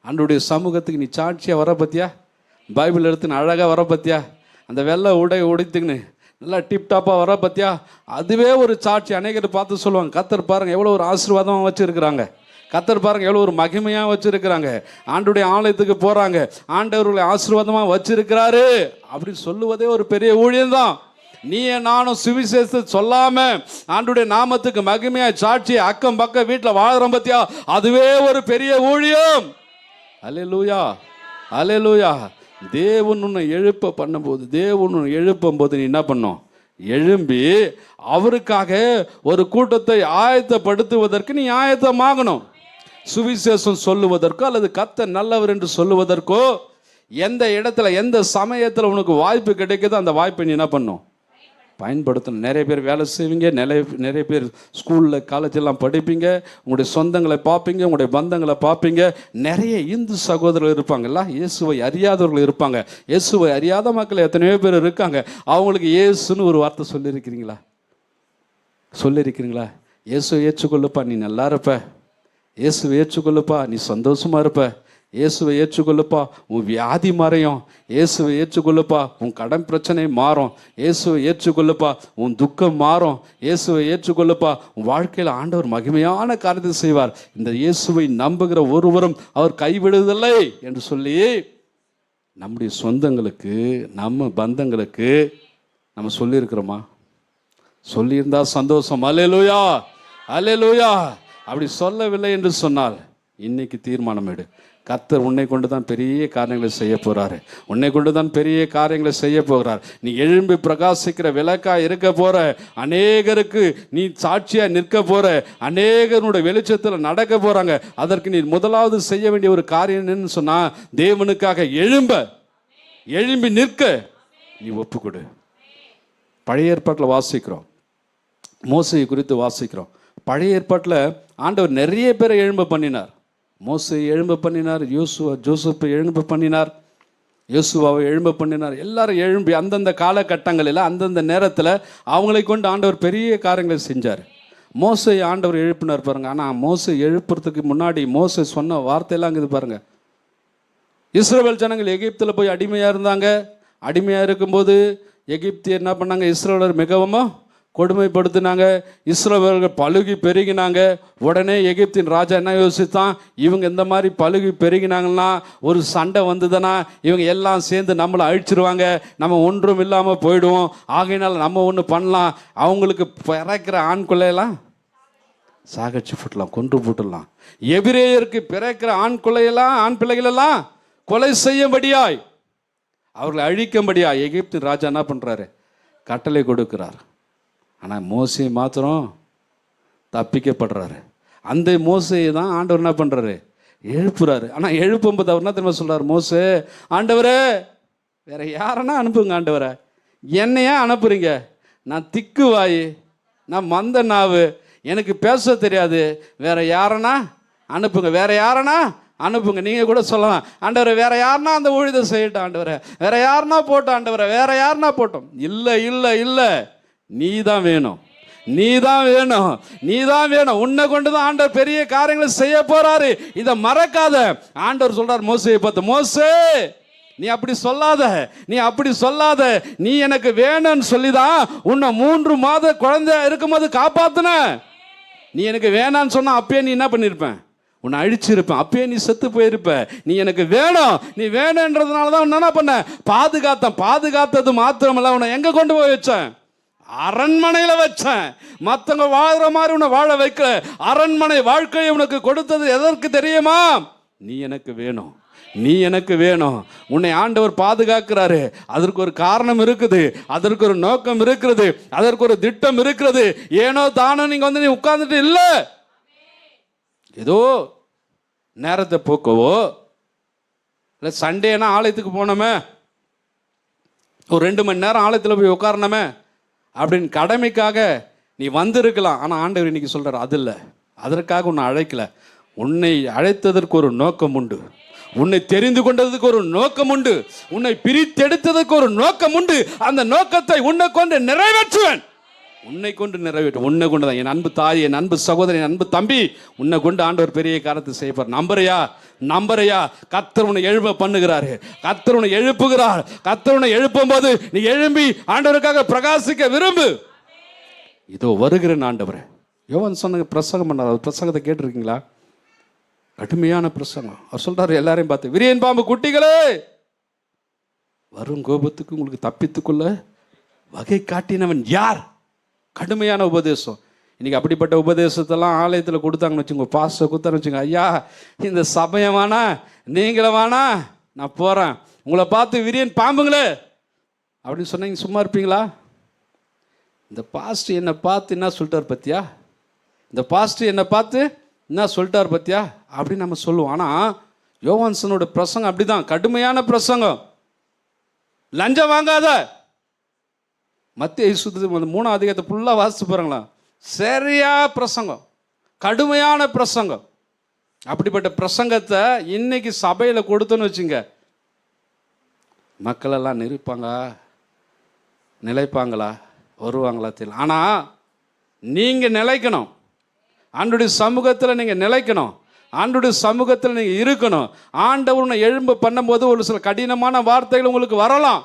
ஆண்டவருடைய சமூகத்துக்கு நீ சாட்சியாக வர பற்றியா? பைபிள் எடுத்துன்னு அழகாக வர பற்றியா? அந்த வெள்ளை உடைத்துக்குன்னு நல்லா டிப்டாப்பாக வர பற்றியா? அதுவே ஒரு சாட்சி. அநேகர் பார்த்து சொல்லுவாங்க, கர்த்தர் பாருங்கள் எவ்வளோ ஒரு ஆசீர்வாதமாக வச்சுருக்கிறாங்க, கர்த்தர் பாருங்க எவ்வளோ ஒரு மகிமையாக வச்சிருக்கிறாங்க, ஆண்டவருடைய ஆலயத்துக்கு போகிறாங்க, ஆண்டவர்களை ஆசீர்வாதமாக வச்சிருக்கிறாரு அப்படின்னு சொல்லுவதே ஒரு பெரிய ஊழியம்தான். நீ நானும் சுவிசேஷத்தை சொல்லாம ஆண்டவருடைய நாமத்துக்கு மகிமையாக சாட்சி அக்கம் பக்கம் வீட்டில் வாழ்கிறோம் பத்தியா? அதுவே ஒரு பெரிய ஊழியம். அல்லேலூயா அல்லேலூயா. தேவன் உன்னை எழுப்ப பண்ணும்போது, தேவன் உன்னை எழுப்பும் போது நீ என்ன பண்ணும்? எழும்பி அவருக்காக ஒரு கூட்டத்தை ஆயத்தப்படுத்துவதற்கு நீ ஆயத்தமாகணும். சுவிசேஷம் சொல்லுவதற்கோ அல்லது கர்த்தர் நல்லவர் என்று சொல்லுவதற்கோ எந்த இடத்துல எந்த சமயத்தில் உனக்கு வாய்ப்பு கிடைக்குதோ அந்த வாய்ப்பை நீ என்ன பண்ணும்? பயன்படுத்தணும். நிறைய பேர் வேலை செய்வீங்க, நிறைய பேர் ஸ்கூலில் காலேஜெல்லாம் படிப்பீங்க, உங்களுடைய சொந்தங்களை பார்ப்பீங்க, உங்களுடைய பந்தங்களை பார்ப்பீங்க. நிறைய இந்து சகோதரர்கள் இருப்பாங்கல்ல, இயேசுவை அறியாதவர்கள் இருப்பாங்க. இயேசுவை அறியாத மக்கள் எத்தனையோ பேர் இருக்காங்க. அவங்களுக்கு இயேசுன்னு ஒரு வார்த்தை சொல்லியிருக்கிறீங்களா? இயேசுவை ஏற்றுக்கொள்ளுப்பா, நீ நல்லா இருப்ப. இயேசுவை ஏற்றுக்கொள்ளுப்பா, நீ சந்தோஷமாக இருப்ப. இயேசுவை ஏற்றுக்கொள்ளுப்பா, உன் வியாதி மறையும். இயேசுவை ஏற்றுக்கொள்ளுப்பா, உன் கடன் பிரச்சனை மாறும். இயேசுவை ஏற்றுக்கொள்ளுப்பா, உன் துக்கம் மாறும். இயேசுவை ஏற்றுக்கொள்ளுப்பா, உன் வாழ்க்கையில் ஆண்டவர் மகிமையான காரியத்தை செய்வார். இந்த இயேசுவை நம்புகிற ஒருவரும் அவர் கைவிடுவதில்லை என்று சொல்லி நம்முடைய சொந்தங்களுக்கு, நம்ம பந்தங்களுக்கு நம்ம சொல்லியிருக்கிறோமா? சொல்லியிருந்தா சந்தோஷம். அல்லேலூயா, அல்லேலூயா. அப்படி சொல்லவில்லை என்று சொன்னால் இன்னைக்கு தீர்மானம் எடு. கர்த்தர் உன்னை கொண்டு தான் பெரிய காரியங்களை செய்ய போகிறாரு. உன்னை கொண்டு தான் பெரிய காரியங்களை செய்ய போகிறார். நீ எழும்பி பிரகாசிக்கிற விளக்கா இருக்க போற. அநேகருக்கு நீ சாட்சியா நிற்க போற. அநேகருடைய வெளிச்சத்தில் நடக்க போறாங்க. அதற்கு நீ முதலாவது செய்ய வேண்டிய ஒரு காரியம் என்னன்னு சொன்னா, தேவனுக்காக எழும்பி நிற்க நீ ஒப்புக்கொடு. பழைய ஏற்பாட்டில் வாசிக்கிறோம், மோசையை குறித்து வாசிக்கிறோம். பழைய ஏற்பாட்டில் ஆண்டவர் நிறைய பேரை எழும்ப பண்ணினார். மோசையை எழும்ப பண்ணினார், ஜோசப்பை எழும்ப பண்ணினார், யோசுவாவை எழும்ப பண்ணினார். எல்லாரும் எழும்பி அந்தந்த காலகட்டங்களில் அந்தந்த நேரத்தில் அவங்களை கொண்டு ஆண்டவர் பெரிய காரியங்களை செஞ்சார். மோசை ஆண்டவர் எழுப்பினார் பாருங்க. ஆனால் மோசை எழுப்புறதுக்கு முன்னாடி மோசை சொன்ன வார்த்தையெல்லாம் இருக்குது பாருங்க. இஸ்ரவேல் ஜனங்கள் எகிப்தில் போய் அடிமையாக இருந்தாங்க. அடிமையாக இருக்கும்போது எகிப்தியர் என்ன பண்ணாங்க? இஸ்ரவேலர் மிகவும் கொடுமைப்படுத்தினாங்க. இஸ்ரவேலர்கள் பழுகி பெருகினாங்க. உடனே எகிப்தின் ராஜா என்ன யோசித்தான்? இவங்க இந்த மாதிரி பழுகி பெருகினாங்கன்னா, ஒரு சண்டை வந்ததுன்னா இவங்க எல்லாம் சேர்ந்து நம்மளை அழிச்சிருவாங்க, நம்ம ஒன்றும் இல்லாமல் போயிடுவோம். ஆகையினால நம்ம ஒன்று பண்ணலாம், அவங்களுக்கு பிறக்கிற ஆண் கொள்ளையெல்லாம் சாகடிச்சு போட்டலாம், கொன்று போட்டுடலாம். எபிரேயருக்கு பிறக்கிற ஆண் பிள்ளைகளெல்லாம் கொலை செய்யும்படியாய், அவர்களை அழிக்கும்படியாய் எகிப்தின் ராஜா என்ன பண்ணுறாரு? கட்டளை கொடுக்கிறார். ஆனால் மோசே மாத்திரம் தப்பிக்கப்படுறாரு. அந்த மோசையை தான் ஆண்டவர் என்ன பண்ணுறாரு? எழுப்புறாரு. ஆனால் எழுப்பும்போது அவர் என்ன தெரியுமா சொல்கிறார்? மோசே, ஆண்டவரே வேற யாரன்னா அனுப்புங்க ஆண்டவரை, என்னையா அனுப்புறீங்க? நான் திக்கு வாயி, நான் மந்த நாவு, எனக்கு பேச தெரியாது, வேற யாரன்னா அனுப்புங்க, வேற யாரன்னா அனுப்புங்க. நீங்கள் கூட சொல்லலாம், ஆண்டவரை வேற யாருன்னா அந்த ஊழியத்தை செய்யட்டும், ஆண்டவரை வேற யாருன்னா போட்டோம், ஆண்டவரை வேற யாருன்னா போட்டோம். இல்லை இல்லை இல்லை, நீ தான் வேணும், நீ தான் வேணும், நீ தான் வேணும். உன்னை கொண்டு தான் ஆண்டவர் பெரிய காரியங்களை செய்ய போறாரு. இதை மறக்காத. ஆண்டவர் சொல்றார் மோசேயை பார்த்து, மோசே நீ அப்படி சொல்லாத, நீ அப்படி சொல்லாத, நீ எனக்கு வேணும்னு சொல்லிதான் உன்னை 3 மாத குழந்தை இருக்கும்போது காப்பாத்துன. நீ எனக்கு வேணான்னு சொன்னா அப்பயே நீ என்ன பண்ணிருப்பேன்? உன்னை அழிச்சிருப்பேன், அப்பயே நீ செத்து போயிருப்ப. நீ எனக்கு வேணும், நீ வேணுன்றதுனால தான் உன்னை என்ன பண்ண? பாதுகாத்தது மாத்திரமல்ல, உன்னை எங்க கொண்டு போய் வச்சேன்? அரண்மனையில் வச்சேன். மற்றவங்க வாழ்ற மாதிரி உன்னை வாழ வைக்கல. அரண்மனை வாழ்க்கையை உனக்கு கொடுத்தது எதற்கு தெரியுமா? நீ எனக்கு வேணும், நீ எனக்கு வேணும். உன்னை ஆண்டவர் பாதுகாக்கிறாரு. அதற்கு ஒரு காரணம் இருக்குது, அதற்கு ஒரு நோக்கம் இருக்கிறது, அதற்கு ஒரு திட்டம் இருக்கிறது. ஏனோ தானோ நீங்க நீ உட்கார்ந்துட்டு இல்லை, ஏதோ நேரத்தை போக்கவோ, இல்லை சண்டேனா ஆலயத்துக்கு போனோமே, ஒரு 2 மணி நேரம் ஆலயத்தில் போய் உட்காரணுமே அப்படின்னு கடமைக்காக நீ வந்திருக்கலாம். ஆனால் ஆண்டவர் இன்னைக்கு சொல்றாரு, அது இல்லை, அதற்காக உன்னை அழைக்கல. உன்னை அழைத்ததற்கு ஒரு நோக்கம் உண்டு, உன்னை தெரிந்து கொண்டதுக்கு ஒரு நோக்கம் உண்டு, உன்னை பிரித்தெடுத்ததுக்கு ஒரு நோக்கம் உண்டு. அந்த நோக்கத்தை உன்னை கொண்டு நிறைவேற்றுவேன், உன்னை கொண்டு நிறைவேற்றும். உன்னை கொண்டு தான் என் அன்பு தாய், என் அன்பு சகோதரன், என் அன்பு தம்பி, உன்னை கொண்டு ஆண்டவர் பெரிய காரியத்தை செய்வார். நம்புறையா? கர்த்தர் உன்னை எழுப்ப பண்ணுகிறாரு, கர்த்தர் உன்னை எழுப்புகிறார். கர்த்தர் உன்னை எழுப்பும் போது நீ எழும்பி ஆண்டவருக்காக பிரகாசிக்க விரும்பு. இதோ வருகிறேன் ஆண்டவரே. யோவான் சொன்ன பிரசங்கம் பண்ணார், பிரசங்கத்தை கேட்டிருக்கீங்களா? கடுமையான பிரசங்கம். அவர் சொல்றாரு எல்லாரையும் பார்த்து, விரியன் பாம்பு குட்டிகளே, வரும் கோபத்துக்கு உங்களுக்கு தப்பித்துக்கொள்ள வகை காட்டினவன் யார்? கடுமையான உபதேசம். இன்னைக்கு அப்படிப்பட்ட உபதேசத்தெல்லாம் ஆலயத்தில் கொடுத்தாங்கன்னு வச்சுங்க, பாஸ்டர் கொடுத்தான்னு வச்சுங்க, ஐயா இந்த சமயம் வேணா, நீங்களும் வேணா, நான் போகிறேன், உங்களை பார்த்து விரியன் பாம்புங்களே அப்படின்னு சொன்னீங்க, சும்மா இருப்பீங்களா? இந்த பாஸ்டர் என்னை பார்த்து என்ன சொல்லிட்டார் பத்தியா, இந்த பாஸ்டர் என்னை பார்த்து என்ன சொல்லிட்டார் பத்தியா அப்படின்னு நம்ம சொல்லுவோம். ஆனால் யோவான்சனோட பிரசங்கம் அப்படிதான், கடுமையான பிரசங்கம். லஞ்சம் வாங்காத, மத்திய சுத்து 3ஆம் அதிகாரத்தை ஃபுல்லாக வாசித்து போகிறாங்களா, சரியா பிரசங்கம், கடுமையான பிரசங்கம். அப்படிப்பட்ட பிரசங்கத்தை இன்னைக்கு சபையில் கொடுத்தோன்னு வச்சுங்க, மக்களெல்லாம் நிலைப்பாங்களா, வருவாங்களா தெரியல. ஆனால் நீங்கள் நிலைக்கணும், ஆண்டவருடைய சமூகத்தில் நீங்கள் நிலைக்கணும், ஆண்டவருடைய சமூகத்தில் நீங்கள் இருக்கணும். ஆண்டவர் உன்னை எழும்ப பண்ணும்போது ஒரு சில கடினமான வார்த்தைகள் உங்களுக்கு வரலாம்.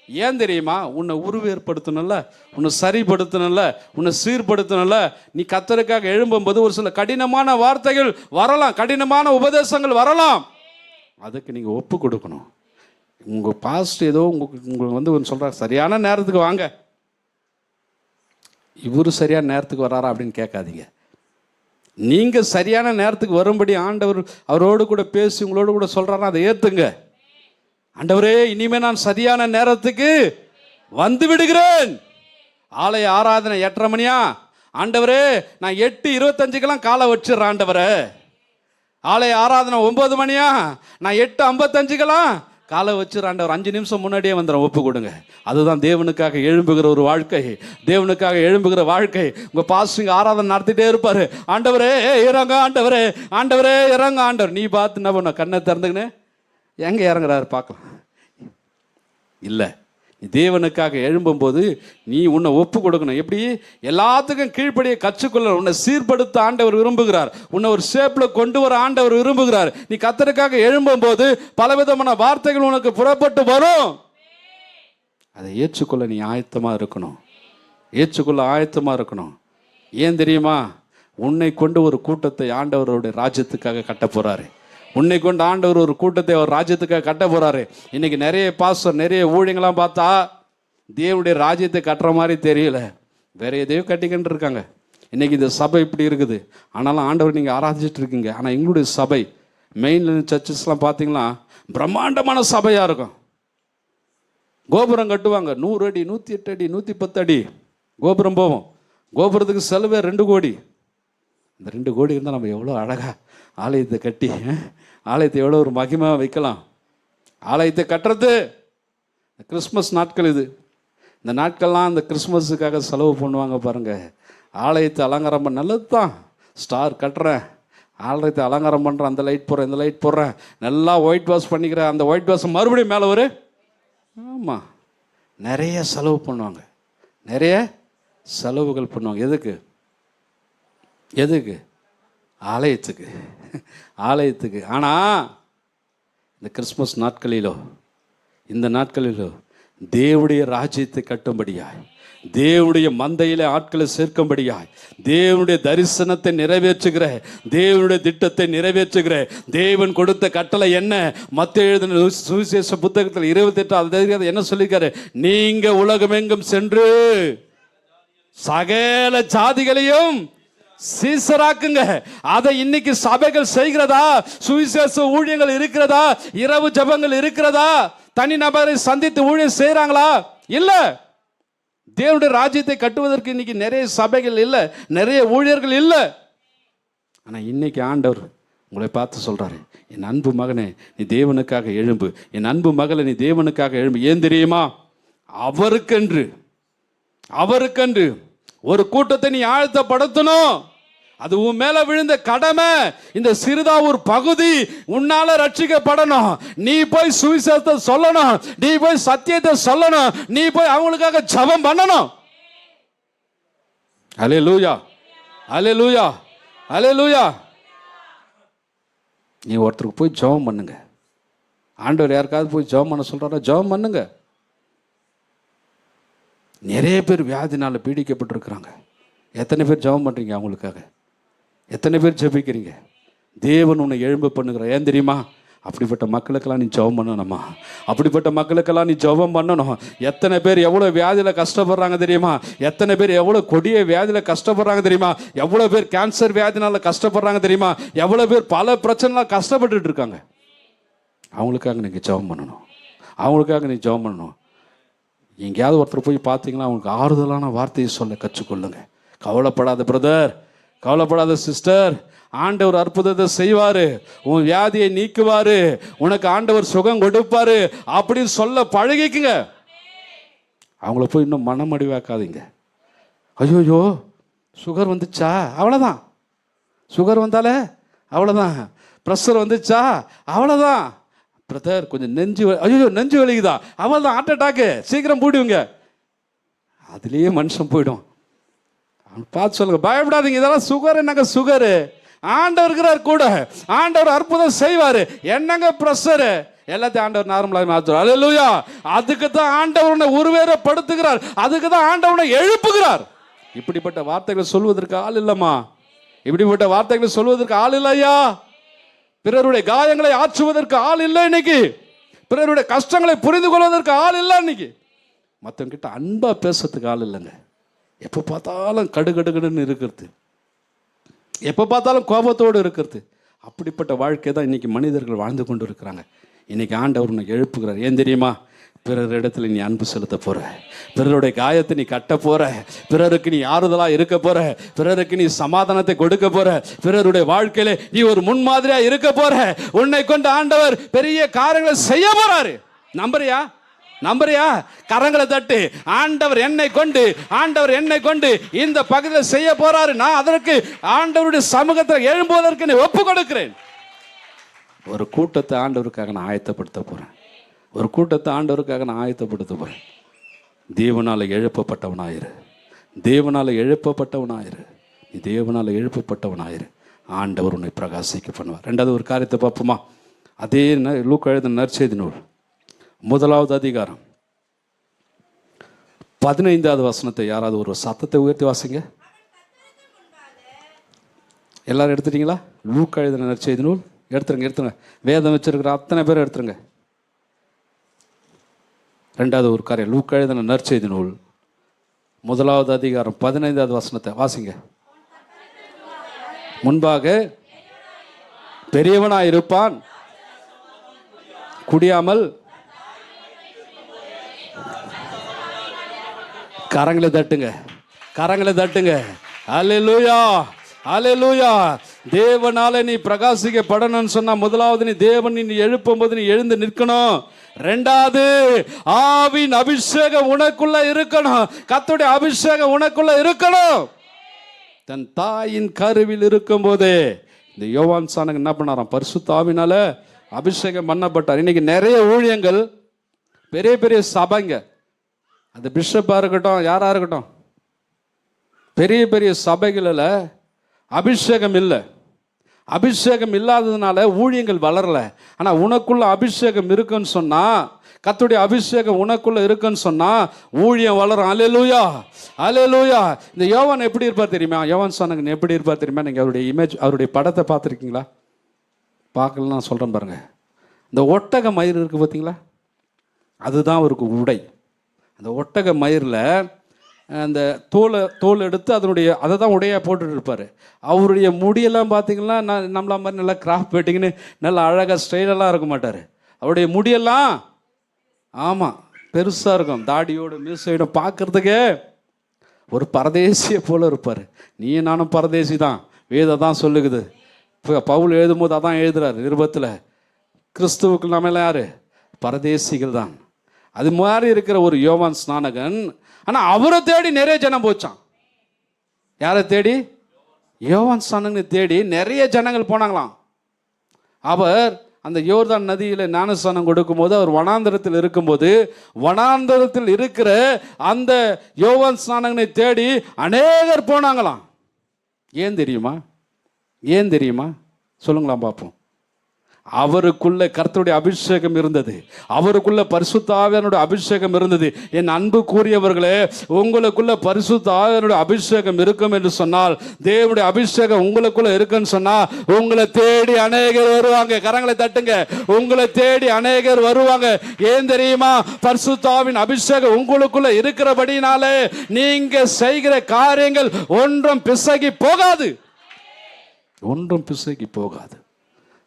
ஏன் தெரியுமா? உன்னை உருவேற்படுத்தணும்ல, உன்னை சரிப்படுத்தணும்ல, உன்னை சீர்படுத்தணும்ல. நீ கர்த்தருக்காக எழும்பும்போது ஒரு சில கடினமான வார்த்தைகள் வரலாம், கடினமான உபதேசங்கள் வரலாம். அதுக்கு நீங்கள் ஒப்பு கொடுக்கணும். உங்கள் பாஸ்ட் ஏதோ உங்களுக்கு சொல்கிறார், சரியான நேரத்துக்கு வாங்க, இவரு சரியான நேரத்துக்கு வராரா அப்படின்னு கேட்காதீங்க. நீங்கள் சரியான நேரத்துக்கு வரும்படி ஆண்டவர் அவரோடு கூட பேசி உங்களோடு கூட சொல்கிறாரா, அதை ஏற்றுங்க. ஆண்டவரே, இனிமேல் நான் சரியான நேரத்துக்கு வந்து விடுகிறேன். ஆலய ஆராதனை 8:30 மணியா, ஆண்டவரே நான் 8:25 காலை வச்சிடுறேன். ஆண்டவரே, ஆலய ஆராதனை 9 மணியா, நான் 8:55 காலை வச்சிடுறேன். ஆண்டவர் 5 நிமிஷம் முன்னாடியே வந்துடும், ஒப்பு கொடுங்க. அதுதான் தேவனுக்காக எழும்புகிற ஒரு வாழ்க்கை, தேவனுக்காக எழும்புகிற வாழ்க்கை. உங்கள் பாஸ்டிங் ஆராதனை நடத்திட்டே இருப்பார். ஆண்டவரே இறங்க, ஆண்டவரே ஆண்டவரே இறங்க. ஆண்டவர் நீ பார்த்து என்ன பண்ண, கண்ணை திறந்துக்கின்னு எங்கே இறங்குறாரு பார்க்கலாம். இல்லை, நீ தேவனுக்காக எழும்பும்போது நீ உன்னை ஒப்பு கொடுக்கணும். எப்படி? எல்லாத்துக்கும் கீழ்ப்படியை கற்றுக்கொள்ள, உன்னை சீர்படுத்த ஆண்டவர் விரும்புகிறார், உன்னை ஒரு ஷேப்பில் கொண்டு வர ஆண்டவர் விரும்புகிறார். நீ கர்த்தருக்காக எழும்பும்போது பலவிதமான வார்த்தைகள் உனக்கு புறப்பட்டு வரும். அதை ஏற்றுக்கொள்ள நீ ஆயத்தமாக இருக்கணும், ஏற்றுக்கொள்ள ஆயத்தமாக இருக்கணும். ஏன் தெரியுமா? உன்னை கொண்டு ஒரு கூட்டத்தை ஆண்டவருடைய ராஜ்யத்துக்காக கட்ட போகிறாரு. உன்னை கொண்டு ஆண்டவர் ஒரு கூட்டத்தை அவர் ராஜ்யத்துக்காக கட்ட போகிறாரு. இன்றைக்கி நிறைய பாஸ்டர், நிறைய ஊழியங்களாம் பார்த்தா தேவனுடைய ராஜ்யத்தை கட்டுற மாதிரி தெரியல, வேற எதையோ கட்டிக்கிட்டு இருக்காங்க. இன்றைக்கி இந்த சபை இப்படி இருக்குது, ஆனாலும் ஆண்டவர் நீங்கள் ஆராதிச்சுட்டு இருக்கீங்க. ஆனால் எங்களுடைய சபை மெயின் சர்ச்சஸ்லாம் பார்த்தீங்கன்னா பிரம்மாண்டமான சபையாக இருக்கும். கோபுரம் கட்டுவாங்க, 100 அடி, 108 அடி, 110 அடி கோபுரம் போவோம். கோபுரத்துக்கு செலவே 2 கோடி. இந்த 2 கோடி இருந்தால் நம்ம எவ்வளோ அழகாக ஆலயத்தை கட்டி, ஆலயத்தை எவ்வளோ ஒரு மகிமையாக வைக்கலாம். ஆலயத்தை கட்டுறது கிறிஸ்மஸ் நாட்கள், இந்த நாட்கள்லாம் இந்த கிறிஸ்மஸுக்காக செலவு பண்ணுவாங்க பாருங்கள். ஆலயத்தை அலங்காரம் பண்ண, நல்லது தான், ஸ்டார் கட்டுறேன், ஆலயத்தை அலங்காரம் பண்ணுறேன், அந்த லைட் போடுறேன், இந்த லைட் போடுறேன், நல்லா ஒயிட் வாஷ் பண்ணிக்கிறேன், அந்த ஒயிட் வாஷ் மறுபடியும் மேலே வரும். ஆமாம், நிறைய செலவு பண்ணுவாங்க, நிறைய செலவுகள் பண்ணுவாங்க. எதுக்கு? ஆலயத்துக்கு, ஆலயத்துக்கு. ஆனால் இந்த கிறிஸ்மஸ் நாட்களிலோ, இந்த நாட்களிலோ தேவனுடைய ராஜ்யத்தை கட்டும்படியாய், தேவனுடைய மந்தையிலே ஆட்களை சேர்க்கும்படியாய், தேவனுடைய தரிசனத்தை நிறைவேற்றுகிற, தேவனுடைய திட்டத்தை நிறைவேற்றுகிற தேவன் கொடுத்த கட்டளை என்ன? மத்தேயு எழுதின சுவிசேஷ புத்தகத்தில் 28 என்ன சொல்லியிருக்காரு? நீங்க உலகமெங்கும் சென்று சகல ஜாதிகளையும் சீசராக்குங்க. அதை இன்னைக்கு சபைகள் செய்கிறதா? சுவிசேஷ ஊழியங்கள் இருக்கிறதா? இரவு ஜபங்கள் இருக்கிறதா? தனி நபரை சந்தித்து ஊழியம் செய்யறாங்களா? இல்ல. தேவனுடைய ராஜ்யத்தை கட்டுவதற்கு இன்னைக்கு நிறைய சபைகள் இல்லை, நிறைய ஊழியர்கள் இல்லை. ஆனா இன்னைக்கு ஆண்டவர் உங்களை பார்த்து சொல்றாரு, என் அன்பு மகனே நீ தேவனுக்காக எழும்பு, என் அன்பு மகளே நீ தேவனுக்காக எழும்பு. ஏன் தெரியுமா? அவருக்கென்று ஒரு கூட்டத்தை நீ ஆழ்த்தப்படுத்தணும். அது உன் மேல விழுந்த கடமை. இந்த சிறுதாவூர் பகுதி உன்னால ரட்சிக்கப்படணும். நீ போய் சுவிசேஷத்தை சொல்லணும், நீ போய் சத்தியத்தை சொல்லணும், நீ போய் அவங்களுக்காக ஜெபம் பண்ணணும். அல்லேலூயா, அல்லேலூயா, அல்லேலூயா. நீ ஒருத்தருக்கு போய் ஜெபம் பண்ணுங்க. ஆண்டவர் யாருக்காவது போய் ஜெபம் பண்ண சொல்றாரா? ஜெபம் பண்ணுங்க. நிறைய பேர் வியாதினால பீடிக்கப்பட்டிருக்கிறாங்க. எத்தனை பேர் ஜெபம் பண்ணுறீங்க அவங்களுக்காக? எத்தனை பேர் ஜெபிக்கிறீங்க? தேவன் உன்னை எழும்ப பண்ணுகிறார். ஏன் தெரியுமா? அப்படிப்பட்ட மக்களுக்கெல்லாம் நீ ஜெபம் பண்ணணுமா? அப்படிப்பட்ட மக்களுக்கெல்லாம் நீ ஜெபம் பண்ணணும். எத்தனை பேர் எவ்வளோ வியாதியில் கஷ்டப்படுறாங்க தெரியுமா? எத்தனை பேர் எவ்வளோ கொடிய வியாதியில் கஷ்டப்படுறாங்க தெரியுமா? எவ்வளோ பேர் கேன்சர் வியாதினால கஷ்டப்படுறாங்க தெரியுமா? எவ்வளோ பேர் பல பிரச்சனைலாம் கஷ்டப்பட்டுட்டு இருக்காங்க. அவங்களுக்காக நீங்கள் ஜெபம் பண்ணணும், அவங்களுக்காக நீ ஜெபம் பண்ணணும். எங்கேயாவது ஒருத்தர் போய் பார்த்தீங்கன்னா அவங்களுக்கு ஆறுதலான வார்த்தையை சொல்ல கற்றுக்கொள்ளுங்க. கவலைப்படாத பிரதர், கவலைப்படாத சிஸ்டர், ஆண்டவர் அற்புதத்தை செய்வாரு, உன் வியாதியை நீக்குவாரு, உனக்கு ஆண்டவர் சுகம் கொடுப்பாரு அப்படின்னு சொல்ல பழகிக்குங்க. அவங்கள போய் இன்னும் மனமடிவாக்காதீங்க. ஐயோயோ சுகர் வந்துச்சா, அவ்வளோதான். சுகர் வந்தாலே அவ்வளோதான். ப்ரெஷர் வந்துச்சா அவ்வளோதான். பிரதர் கொஞ்சம் ஐயோ நெஞ்சு வலிக்குதா, அவ்வளோதான், ஹார்ட் அட்டாக்கு, சீக்கிரம் போடுவீங்க. அதுலேயே மனுஷன் போயிடும். பார்த்து சொல்லுங்க, பயப்படாதீங்க, இதெல்லாம் சுகர் என்னங்க சுகரு, ஆண்டவர் இருக்கிறார் கூட, ஆண்டவர் அற்புதம் செய்வார். என்னங்க ப்ரெஷரு, எல்லாத்தையும் ஆண்டவர் நார்மலாக மாற்றுவார். அல்லேலூயா. அதுக்கு தான் ஆண்டவனை உருவேறப்படுத்துகிறார், அதுக்கு தான் ஆண்டவனை எழுப்புகிறார். இப்படிப்பட்ட வார்த்தைகளை சொல்வதற்கு ஆள் இல்லைம்மா, இப்படிப்பட்ட வார்த்தைகளை சொல்வதற்கு ஆள் இல்லையா. பிறருடைய காயங்களை ஆற்றுவதற்கு ஆள் இல்லை இன்னைக்கு, பிறருடைய கஷ்டங்களை புரிந்து கொள்வதற்கு ஆள் இல்லை இன்னைக்கு, மற்றவங்க கிட்ட அன்பா பேசுறதுக்கு ஆள் இல்லைங்க. எப்போ பார்த்தாலும் கடுகடுகடுன்னு இருக்கிறது, எப்போ பார்த்தாலும் கோபத்தோடு இருக்கிறது. அப்படிப்பட்ட வாழ்க்கை தான் இன்னைக்கு மனிதர்கள் வாழ்ந்து கொண்டு இருக்கிறாங்க. இன்னைக்கு ஆண்டவர் உன்னை எழுப்புகிறார். ஏன் தெரியுமா? பிறர் இடத்துல நீ அன்பு செலுத்த போற, பிறருடைய காயத்தை நீ கட்ட போற, பிறருக்கு நீ ஆறுதலா இருக்க போற, பிறருக்கு நீ சமாதானத்தை கொடுக்க போற, பிறருடைய வாழ்க்கையில நீ ஒரு முன்மாதிரியா இருக்க போற. உன்னை கொண்டு ஆண்டவர் பெரிய காரியங்களை செய்ய போறாரு. நம்புறியா? நம்புறியா? கரங்களை தட்டு. ஆண்டவர் என்னை கொண்டு, ஆண்டவர் என்னை கொண்டு இந்த பகுதியில் செய்ய போறாரு. நான் அதற்கு ஆண்டவருடைய சமூகத்தில் எழும்புவதற்கு நீ ஒப்பு கொடுக்கிறேன். ஒரு கூட்டத்தை ஆண்டவருக்காக நான் ஆயத்தப்படுத்த போறேன், ஒரு கூட்டத்தை ஆண்டவருக்காக நான் ஆயத்தப்படுத்த போறேன். தேவனால எழுப்பப்பட்டவனாயிரு, தேவனால எழுப்பப்பட்டவனாயிரு, நீ தேவனால எழுப்பப்பட்டவனாயிரு. ஆண்டவர் உன்னை பிரகாசிக்க பண்ணுவார். ரெண்டாவது ஒரு காரியத்தை பார்ப்போமா? அதே லூக்கா எழுதின நற்செய்தி நூல் 1வது அதிகாரம் 15வது வசனத்தை யாராவது ஒரு சத்தத்தை உயர்த்தி வாசிங்க. எல்லாரும் எடுத்துட்டீங்களா? லூக்கா எழுதின நற்செய்தி நூல் எடுத்துருங்க. வேதம் வச்சிருக்கிற அத்தனை பேர் எடுத்துருங்க. 2வது ஒரு காரியம், லூக்கா எழுதின நற்செய்தி நூல் 1வது அதிகாரம் 15வது வசனத்தை வாசிங்க. முன்பாக பெரியவனாய் இருப்பான், குடியாமல். கரங்களை தட்டுங்க, கரங்களை தட்டுங்க. அல்லேலூயா, அல்லேலூயா. தேவனால நீ பிரகாசிக்கப்படணும்னு சொன்னா, முதலாவது நீ தேவன் நீ எழுப்பும் போது நீ எழுந்து நிற்கணும். 2வது ஆவின் அபிஷேகம் உனக்குள்ள இருக்கணும், கர்த்தருடைய அபிஷேகம் உனக்குள்ள இருக்கணும். தன் தாயின் கருவில் இருக்கும் போதே இந்த யோவான் சானங்க என்ன பண்ணாராம்? பரிசுத்த ஆவினால அபிஷேகம் பண்ணப்பட்டார். இன்னைக்கு நிறைய ஊழியங்கள், பெரிய பெரிய சபைங்க, அது பிஷப்பாக இருக்கட்டும், யாராக இருக்கட்டும், பெரிய பெரிய சபைகளில் அபிஷேகம் இல்லை. அபிஷேகம் இல்லாததுனால ஊழியங்கள் வளரல. ஆனால் உனக்குள்ள அபிஷேகம் இருக்குன்னு சொன்னால், கர்த்தருடைய அபிஷேகம் உனக்குள்ள இருக்குன்னு சொன்னால் ஊழியம் வளரும். அல்லேலூயா, அல்லேலூயா. இந்த யோவான் எப்படி இருப்பார் தெரியுமா? யோவான் சானகன் எப்படி இருப்பார் தெரியுமா? நீங்கள் அவருடைய இமேஜ், அவருடைய படத்தை பார்த்துருக்கீங்களா? பார்க்கலாம், நான் சொல்கிறேன் பாருங்க. இந்த ஒட்டக மயிர் இருக்குது பார்த்தீங்களா, அதுதான் அவருக்கு உடை. அந்த ஒட்டக மயிரில் அந்த தோல் எடுத்து அதை தான் உடையாக போட்டுட்டு இருப்பார். அவருடைய முடியெல்லாம் பார்த்தீங்கன்னா நம்மள மாதிரி நல்லா கிராஃப்ட் பெட்டிங்கன்னு நல்லா அழகாக ஸ்டைலெல்லாம் இருக்க மாட்டார். அவருடைய முடியெல்லாம் ஆமாம் பெருசாக இருக்கும், தாடியோடு மீசையோடு பார்க்குறதுக்கே ஒரு பரதேசியை போல் இருப்பார். நீயும் நானும் பரதேசி தான், வேதம் தான் சொல்லுக்குது. இப்போ பவுல் எழுதும் போது அதான் எழுதுறாரு நிருபத்தில், கிறிஸ்துவுக்கு நம்ம எல்லாம் யார்? பரதேசிகள் தான். அது மாதிரி இருக்கிற ஒரு யோவான் ஸ்நானகன், ஆனால் அவரை தேடி நிறைய ஜனம் போச்சான். யாரை தேடி? யோவான் ஸ்நானகனை தேடி நிறைய ஜனங்கள் போனாங்களாம். அவர் அந்த யோர்தான் நதியில் ஞானஸ்நானம் கொடுக்கும்போது, அவர் வனாந்தரத்தில் இருக்கும்போது, வனாந்தரத்தில் இருக்கிற அந்த யோவான் ஸ்நானகனை தேடி அநேகர் போனாங்களாம். ஏன் தெரியுமா? ஏன் தெரியுமா? சொல்லுங்களாம் பார்ப்போம். அவருக்குள்ள கர்த்தருடைய அபிஷேகம் இருந்தது, அவருக்குள்ள பரிசுத்த ஆவியானுடைய அபிஷேகம் இருந்தது. என் அன்பு கூறியவர்களே, உங்களுக்குள்ள பரிசுத்த ஆவியானுடைய அபிஷேகம் இருக்கும் என்று சொன்னால், தேவனுடைய அபிஷேகம் உங்களுக்குள்ள இருக்குன்னு சொன்னா, உங்களை தேடி அநேகர் வருவாங்க. கரங்களை தட்டுங்க. உங்களை தேடி அநேகர் வருவாங்க. ஏன் தெரியுமா? பரிசுத்த ஆவியின் அபிஷேகம் உங்களுக்குள்ள இருக்கிறபடினாலே நீங்க செய்கிற காரியங்கள் ஒன்றும் பிசகி போகாது, ஒன்றும் பிசகி போகாது.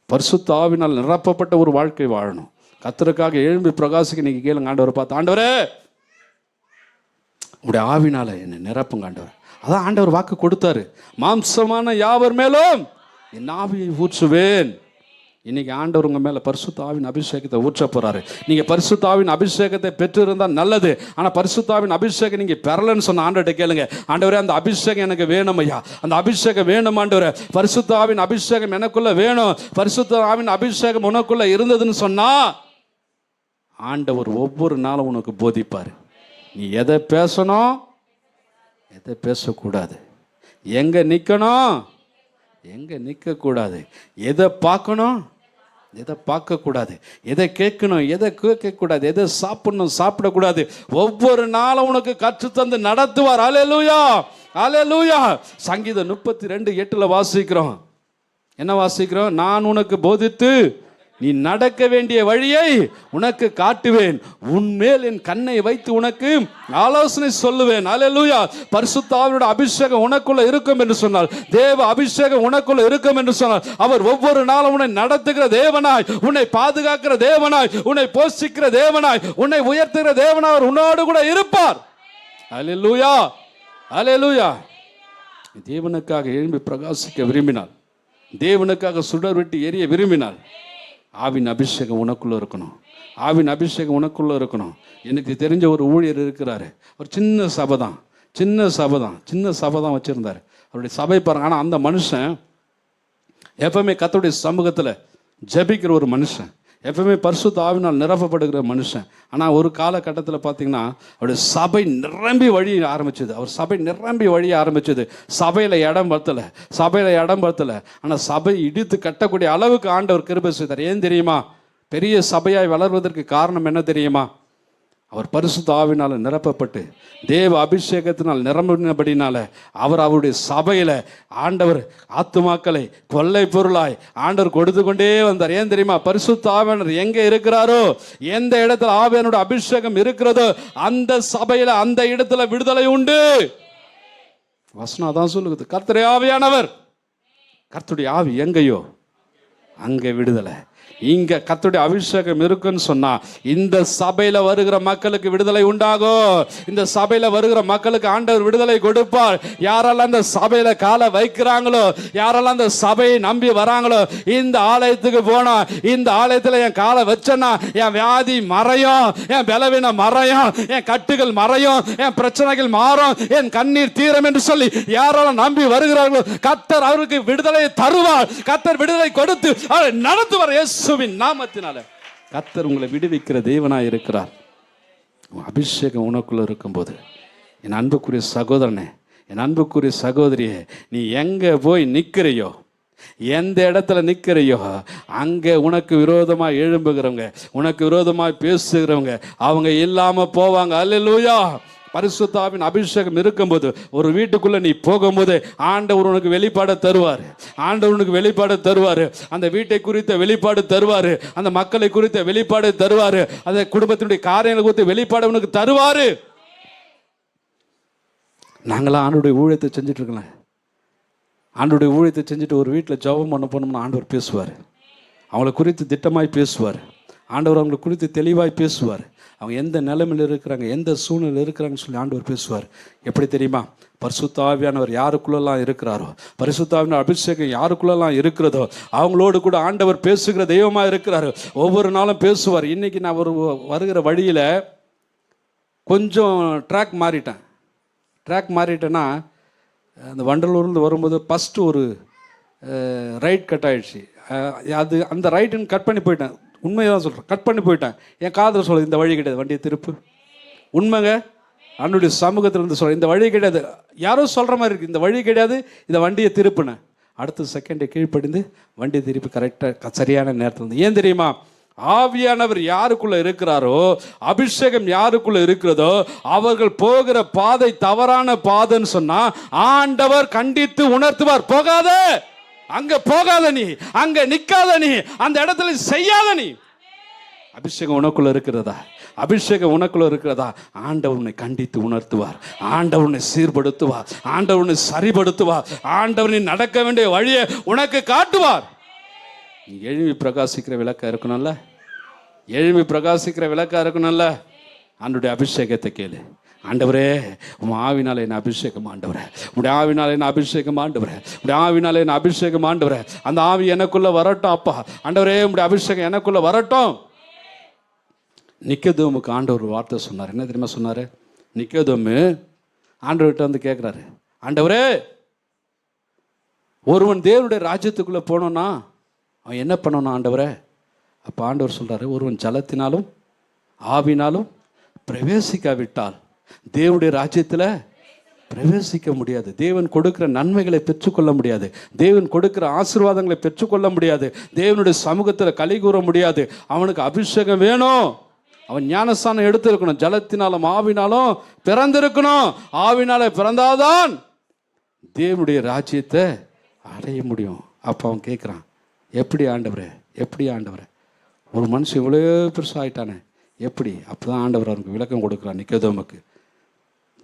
பரிசுத்த ஆவினால் நிரப்பப்பட்ட ஒரு வாழ்க்கை வாழணும். கர்த்தருக்காக எழும்பி பிரகாசிக்க நீங்க கேளுங்க. ஆண்டவரை பார்த்து, ஆண்டவரே உடைய ஆவினால என்னை நிரப்புங்க ஆண்டவர். அதான் ஆண்டவர் வாக்கு கொடுத்தாரு, மாம்சமான யாவர் மேலும் என் ஆவியை ஊற்றுவேன், இன்னைக்கு ஆண்டவர் உங்க மேல பரிசுத்த ஆவியின் அபிஷேகத்தை ஊற்ற போறாரு. நீங்க பரிசுத்த ஆவியின் அபிஷேகத்தை பெற்று இருந்தா நல்லது. ஆனா பரிசுத்த ஆவியின் அபிஷேகம் நீங்க பெறலன்னு சொன்ன ஆண்டவர்கிட்ட கேளுங்க, ஆண்டவரே அந்த அபிஷேகம் எனக்கு வேணும் ஐயா, அந்த அபிஷேகம் வேணும் ஆண்டவரே, பரிசுத்த ஆவியின் அபிஷேகம் எனக்குள்ள வேணும். பரிசுத்த ஆவியின் அபிஷேகம் உனக்குள்ள இருந்ததுன்னு சொன்னா ஆண்டவர் ஒவ்வொரு நாளும் உனக்கு போதிப்பார். நீ எதை பேசணும், எதை பேசக்கூடாது, எங்க நிக்கணும், எங்க நிற்கக்கூடாது, எதை பார்க்கணும், எதை பார்க்கக்கூடாது, எதை கேட்கணும், எதை கேட்கக்கூடாது, எதை சாப்பிடணும், சாப்பிடக்கூடாது, ஒவ்வொரு நாளும் உனக்கு கற்றுத்தந்து நடத்துவார். அல்லேலூயா, அல்லேலூயா. சங்கீதம் 32:8 வாசிக்கிறோம். என்ன வாசிக்கிறோம்? நான் உனக்கு போதித்து நீ நடக்க வேண்டிய வழியை உனக்கு காட்டுவேன், உன்மேல் என் கண்ணை வைத்து உனக்கு ஆலோசனை சொல்லுவேன். அல்லேலூயா. பரிசுத்த ஆவியோட அபிஷேகம் உனக்குள்ள இருக்கும் என்று சொன்னால், தேவ அபிஷேகம் உனக்குள்ள இருக்கும் என்று சொன்னால், அவர் ஒவ்வொரு நாளும் உன்னை நடத்துகிற தேவனாய், உன்னை பாதுகாக்கிற தேவனாய், உன்னை போஷிக்கிற தேவனாய், உன்னை உயர்த்துகிற தேவனாய் அவர் உன்னோடு கூட இருப்பார். அல்லேலூயா, அல்லேலூயா. தேவனுக்காக எழும்பி பிரகாசிக்க விரும்பினால், தேவனுக்காக சுடர் விட்டு எரிய விரும்பினால், ஆவின் அபிஷேகம் உனக்குள்ள இருக்கணும். ஆவின் அபிஷேகம் உனக்குள்ள இருக்கணும். எனக்கு தெரிஞ்ச ஒரு ஊழியர் இருக்கிறாரு. ஒரு சின்ன சபை தான் வச்சிருந்தாரு. அவருடைய சபை பாருங்க. ஆனால் அந்த மனுஷன் எப்பவுமே கர்த்தருடைய சமூகத்தில் ஜெபிக்கிற ஒரு மனுஷன், எப்பவுமே பரிசுத்த ஆவினால் நிரப்பப்படுகிற மனுஷன். ஆனால் ஒரு காலகட்டத்தில் பார்த்தீங்கன்னா அவருடைய சபை நிரம்பி வழிய ஆரம்பிச்சது. அவர் சபை நிரம்பி வழிய ஆரம்பிச்சது. சபையில் இடம் பத்தலை. ஆனால் சபை இடித்து கட்டக்கூடிய அளவுக்கு ஆண்டவர் கிருபை செய்தார். ஏன் தெரியுமா? பெரிய சபையாய் வளர்வதற்கு காரணம் என்ன தெரியுமா? அவர் பரிசுத்த ஆவினால் நிரப்பப்பட்டு தேவ அபிஷேகத்தினால் நிரம்பினபடினால அவருடைய சபையில் ஆண்டவர் ஆத்துமாக்களை கொள்ளை பொருளாய் ஆண்டவர் கொடுத்து கொண்டே வந்தார். ஏன் தெரியுமா? பரிசுத்த ஆவியானவர் எங்கே இருக்கிறாரோ, எந்த இடத்துல ஆவியானோட அபிஷேகம் இருக்கிறதோ அந்த சபையில் அந்த இடத்துல விடுதலை உண்டு. வசனம் தான் சொல்லுது. கர்த்தருடைய ஆவியானவர், கர்த்தருடைய ஆவி எங்கேயோ அங்கே விடுதலை. இங்க கர்த்தருடைய அபிஷேகம் இருக்குன்னு சொன்னா இந்த சபையில வருகிற மக்களுக்கு விடுதலை உண்டாகும். இந்த சபையில வருகிற மக்களுக்கு ஆண்டவர் விடுதலை கொடுப்பார். யாரெல்லாம் இந்த சபையில காலை வைக்கிறாங்களோ, யாரெல்லாம் இந்த சபையை நம்பி வராங்களோ, இந்த ஆலயத்துக்கு போனா, இந்த ஆலயத்துல என் காலை வச்சேன்னா என் வியாதி மறையும், என் பலவீனம் மறையும், என் கட்டுகள் மறையும், என் பிரச்சனைகள் மாறும், என் கண்ணீர் தீரும் என்று சொல்லி யாரெல்லாம் நம்பி வருகிறார்களோ கர்த்தர் அவருக்கு விடுதலை தருவார். கர்த்தர் விடுதலை கொடுத்து அவரை நடத்துவார். நாமத்தினால கர்த்தர் உங்களை விடுவிக்கிற தேவனாய் இருக்கிறார். அபிஷேகம் உனக்குள்ள இருக்கும்போது என் அன்புக்குரிய சகோதரனே, என் அன்புக்குரிய சகோதரியே, நீ எங்க போய் நிற்கிறையோ, எந்த இடத்துல நிற்கிறையோ அங்கே உனக்கு விரோதமாக எழும்புகிறவங்க, உனக்கு விரோதமாக பேசுகிறவங்க அவங்க இல்லாம போவாங்க. அல்லேலூயா. பரிசுத்த ஆவியின் அபிஷேகம் இருக்கும்போது ஒரு வீட்டுக்குள்ள நீ போகும்போது ஆண்டவர் உனக்கு வெளிப்பாடு தருவார். ஆண்டவர் உனக்கு வெளிப்பாடு தருவார். அந்த வீட்டை குறித்த வெளிப்பாடு தருவார். அந்த மக்களை குறித்த வெளிப்பாடு தருவார். அந்த குடும்பத்தினுடைய காரியங்களை குறித்த வெளிப்பாடு உனக்கு தருவார். நாங்களாம் ஆண்டவருடைய ஊழியத்தை செஞ்சுட்டு இருக்கலாம். ஆண்டவருடைய ஊழியத்தை செஞ்சுட்டு ஒரு வீட்டில் ஜெபம் பண்ண போனோம்னா ஆண்டவர் பேசுவார். அவங்களை குறித்து திட்டமாய் பேசுவார். ஆண்டவர் அவங்களை குறித்து தெளிவாய் பேசுவார். அவங்க எந்த நிலைமையில் இருக்கிறாங்க, எந்த சூழ்நிலை இருக்கிறாங்கன்னு சொல்லி ஆண்டவர் பேசுவார். எப்படி தெரியுமா? பரிசுத்த ஆவியானவர் யாருக்குள்ளெல்லாம் இருக்கிறாரோ, பரிசுத்த ஆவியான அபிஷேகம் யாருக்குள்ளெல்லாம் இருக்கிறதோ அவங்களோடு கூட ஆண்டவர் பேசுகிற தெய்வமாக இருக்கிறாரு. ஒவ்வொரு நாளும் பேசுவார். இன்னைக்கு நான் வருகிற வழியில் கொஞ்சம் ட்ராக் மாறிட்டேன்னா அந்த வண்டலூர்லேருந்து வரும்போது ஃபஸ்ட்டு ஒரு ரைட் கட் ஆகிடுச்சு. அது அந்த ரைட்டுன்னு கட் பண்ணி போயிட்டேன். உண்மையை தான் சொல்கிறேன், கட் பண்ணி போயிட்டேன். என் காதல் சொல்லுது, இந்த வழி கிடையாது, வண்டியை திருப்பு. உண்மைங்க, அவனுடைய சமூகத்தில் இருந்து சொல்கிறேன், இந்த வழி கிடையாது. யாரோ சொல்கிற மாதிரி இருக்குது, இந்த வழி கிடையாது, இந்த வண்டியை திருப்புனேன். அடுத்த செகண்டை கீழ்ப்படிந்து வண்டியை திருப்பி கரெக்டாக சரியான நேரத்தில் இருந்து. ஏன் தெரியுமா? ஆவியானவர் யாருக்குள்ள இருக்கிறாரோ, அபிஷேகம் யாருக்குள்ள இருக்கிறதோ அவர்கள் போகிற பாதை தவறான பாதைன்னு சொன்னா ஆண்டவர் கண்டித்து உணர்த்துவார். போகாத, அங்க போகாத, நீ அங்க நிக்காத, நீ அந்த இடத்துல செய்யாத. நீ அபிஷேகம் உனக்குள்ள இருக்கிறதா? அபிஷேகம் உனக்குள்ள இருக்கிறதா? ஆண்டவர் உன்னை கண்டித்து உணர்த்துவார். ஆண்டவர் உன்னை சீர்படுத்துவார். ஆண்டவர் உன்னை சரிபடுத்துவார். ஆண்டவர் நீ நடக்க வேண்டிய வழியை உனக்கு காட்டுவார். நீ எழும்பி பிரகாசிக்கிற விளக்கா இருக்கணும்ல, எழும்பி பிரகாசிக்கிற விளக்கா இருக்கணும்ல. ஆண்டவருடைய அபிஷேகத்தை கேளு, ஆண்டவரே உன் ஆவினாலே என்ன அபிஷேகம் ஆண்டவரே, உடைய ஆவினாலே என்ன அபிஷேகம் ஆண்டவரே, உடைய ஆவினாலே என்ன அபிஷேகம் ஆண்டவரே. அந்த ஆவி எனக்குள்ள வரட்டும் அப்பா. ஆண்டவரே உடைய அபிஷேகம் எனக்குள்ள வரட்டும். நிக்கதேமுக்கு ஆண்டவர் ஒரு வார்த்தை சொன்னார். என்ன தெரியுமா சொன்னார்? நிக்கதேமு ஆண்டவர்கிட்ட வந்து கேட்குறாரு, ஆண்டவரே ஒருவன் தேவனுடைய ராஜ்யத்துக்குள்ளே போனோன்னா அவன் என்ன பண்ணணும் ஆண்டவரே? அப்போ ஆண்டவர் சொல்கிறாரு, ஒருவன் ஜலத்தினாலும் ஆவினாலும் பிரவேசிக்காவிட்டால் தேவனுடைய ராஜ்யத்தில் பிரவேசிக்க முடியாது. தேவன் கொடுக்கிற நன்மைகளை பெற்றுக்கொள்ள முடியாது. தேவன் கொடுக்கிற ஆசீர்வாதங்களை பெற்றுக்கொள்ள முடியாது. தேவனுடைய சமூகத்தில் களி கூற முடியாது. அவனுக்கு அபிஷேகம் வேணும். அவன் ஞானஸ்தானம் எடுத்திருக்கணும். ஜலத்தினாலும் ஆவினாலும் பிறந்திருக்கணும். ஆவினால பிறந்தாதான் தேவனுடைய ராஜ்யத்தை அடைய முடியும். அப்போ அவன் கேட்குறான், எப்படி ஆண்டவரே, எப்படி ஆண்டவரே, ஒரு மனுஷன் இவ்வளோ பெருசாகிட்டானே எப்படி? அப்போ தான் ஆண்டவர் அவனுக்கு விளக்கம் கொடுக்குறான். நிக்கதேமுக்கு